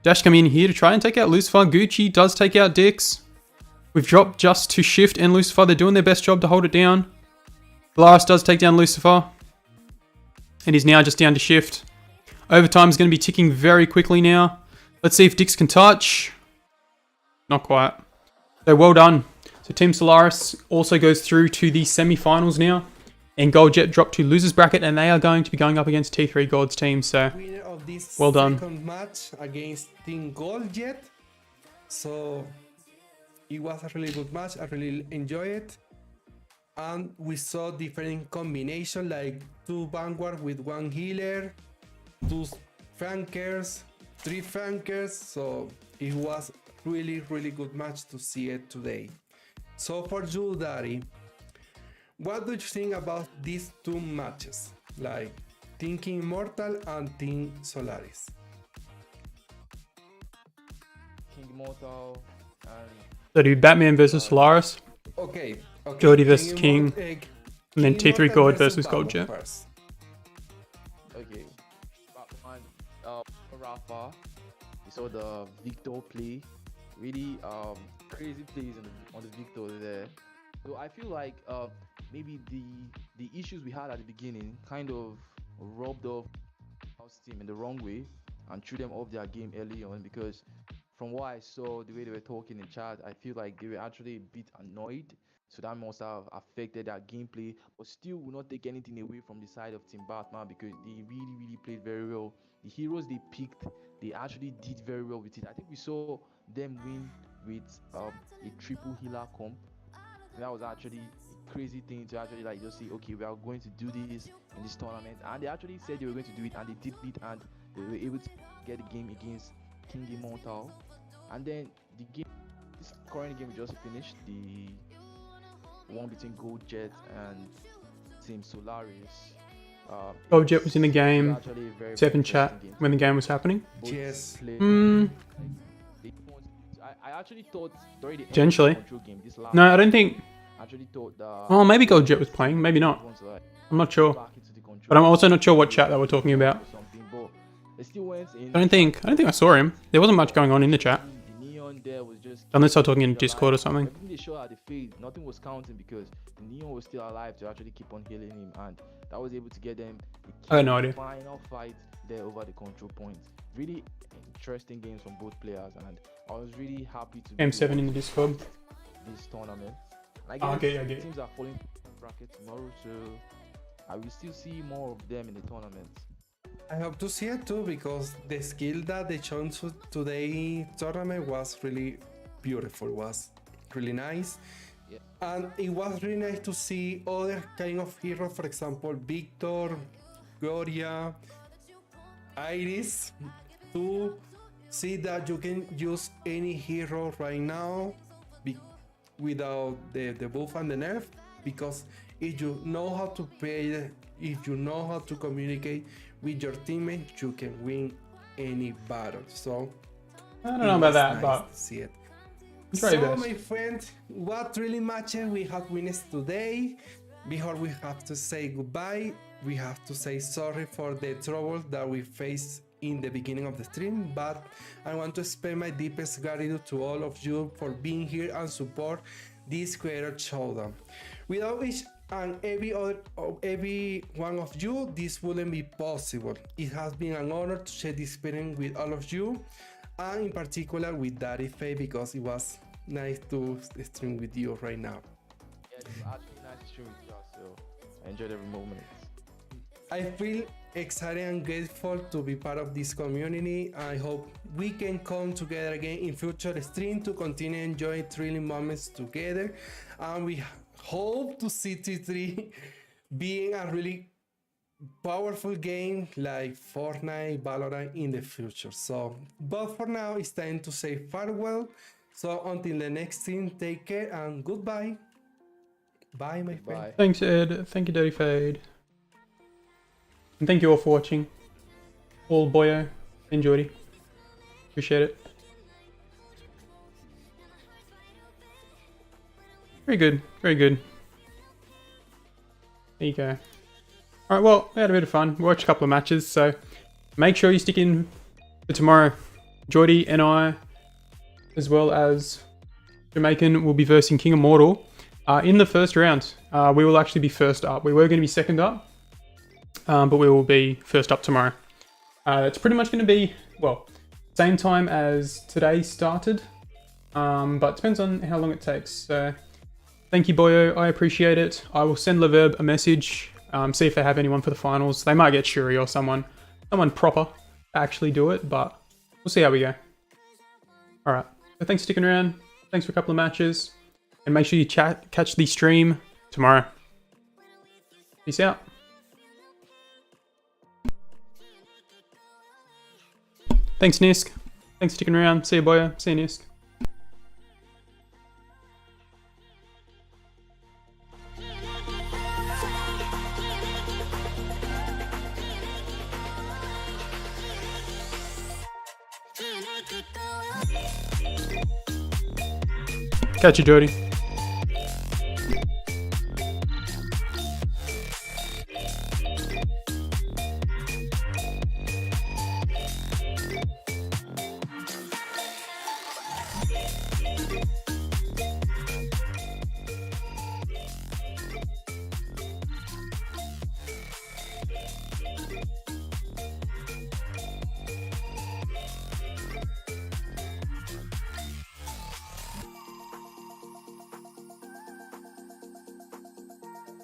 Speaker 1: Dash coming in here to try and take out Lucifer. Gucci does take out Dix. We've dropped just to Shift and Lucifer. They're doing their best job to hold it down. Blast does take down Lucifer. And he's now just down to Shift. Overtime is going to be ticking very quickly now. Let's see if Dix can touch. Not quite. So well done. So Team Solaris also goes through to the semi-finals now. And Gold Jet dropped to losers bracket, and they are going to be going up against T3 Gold's team. So
Speaker 3: Winner of this
Speaker 1: well done.
Speaker 3: second match against Team Gold Jet. So it was a really good match. I really enjoyed it. And we saw different combinations like 2 Vanguard with 1 healer, 2 flankers, 3 flankers. So it was really good match to see it today. So for you, Daddy, what do you think about these 2 matches? Like Team King Immortal and Team Solaris.
Speaker 6: King Immortal and
Speaker 1: so do Batman versus Solaris.
Speaker 3: Okay.
Speaker 1: Jody versus King.
Speaker 3: And
Speaker 1: then T3 Gold versus Gold Jet.
Speaker 3: First.
Speaker 6: okay. Batman, Rafa. We saw the Victor play. Really crazy plays on the Victor there. So I feel like maybe the the issues we had at the beginning kind of rubbed off house team in the wrong way and threw them off their game early on, because from what I saw, the way they were talking in chat, I feel like they were actually a bit annoyed. So that must have affected their gameplay, but still will not take anything away from the side of Team Batman, because they really played very well. The heroes they picked, they actually did very well with it. I think we saw them win with a triple healer comp. That was actually a crazy thing to actually like just say, okay, we are going to do this in this tournament, and they actually said they were going to do it, and they did it, and they were able to get the game against King Immortal. And then the game, this current game we just finished, the one between Gold Jet and Team Solaris.
Speaker 1: Gold Jet was in the game.
Speaker 6: Actually a very
Speaker 1: Seven chat
Speaker 6: game.
Speaker 1: when the game was happening.
Speaker 6: Both
Speaker 3: Yes.
Speaker 6: played- I actually thought during the end of the
Speaker 1: Potentially.
Speaker 6: control game, this last
Speaker 1: No, I don't think.
Speaker 6: I actually thought that
Speaker 1: Oh, maybe Gold Jet was playing. Maybe not.
Speaker 6: ones like
Speaker 1: I'm not sure.
Speaker 6: back into the control
Speaker 1: But I'm also not sure what chat they were talking about.
Speaker 6: or something, but they still went in.
Speaker 1: I don't think I saw him. There wasn't much going on in the chat.
Speaker 6: The neon there was just
Speaker 1: Unless they're talking in Discord or something.
Speaker 6: everything they showed at the fade, nothing was counting, because the neon was still alive to actually keep on healing him, and that was able to get them
Speaker 1: I had no idea.
Speaker 6: final fight there over the control points. Really interesting games from both players, and I was really happy to
Speaker 1: Game
Speaker 6: be
Speaker 1: 7 in the
Speaker 6: watching
Speaker 1: Discord.
Speaker 6: this tournament. I
Speaker 1: Oh,
Speaker 6: guess
Speaker 1: okay, I get it.
Speaker 6: teams are falling bracket tomorrow, so I will still see more of them in the tournament.
Speaker 3: I hope to see it too, because the skill that they showed today tournament was really beautiful, was really nice.
Speaker 6: Yeah.
Speaker 3: And it was really nice to see other kind of heroes, for example, Victor, Gloria, Iris, to see that you can use any hero right now without the buff and the nerf, because if you know how to play, if you know how to communicate with your teammates, you can win any battle. So
Speaker 1: I don't know about that, but
Speaker 3: to see it.
Speaker 1: try your
Speaker 3: So
Speaker 1: best.
Speaker 3: my friend, what really matches we have winners today. Before we have to say goodbye, we have to say sorry for the trouble that we faced in the beginning of the stream, but I want to express my deepest gratitude to all of you for being here and support this creator showdown. Without each and every one of you, this wouldn't be possible. It has been an honor to share this experience with all of you, and in particular with Daddy Faye, because it was nice to stream with you right now.
Speaker 6: Yeah, it was actually nice to stream with you, so I enjoyed every moment.
Speaker 3: I feel excited and grateful to be part of this community. I hope we can come together again in future stream to continue enjoying thrilling moments together, and we hope to see T3 being a really powerful game like Fortnite, Valorant in the future. So, but for now, it's time to say farewell. So until the next stream, take care and goodbye. Bye, my friend.
Speaker 6: Bye.
Speaker 1: Thanks, Ed. Thank you, Dirty Fade. And thank you all for watching. All Boyo and Jordy. Appreciate it. Very good. Very good. There you go. Alright, well, we had a bit of fun. We watched a couple of matches, so make sure you stick in for tomorrow. Jordy and I, as well as Jamaican, will be versing King Immortal in the first round. We will actually be first up. We were going to be second up, but we will be first up tomorrow. It's pretty much going to be, well, same time as today started, but it depends on how long it takes. So thank you, Boyo. I appreciate it. I will send Leverb a message, see if they have anyone for the finals. They might get Shuri or someone proper to actually do it, but we'll see how we go. All right. So thanks for sticking around. Thanks for a couple of matches, and make sure you catch the stream tomorrow. Peace out. Thanks, Nisk. Thanks for sticking around. See you, Boyo. See you, Nisk. Catch you, Jody.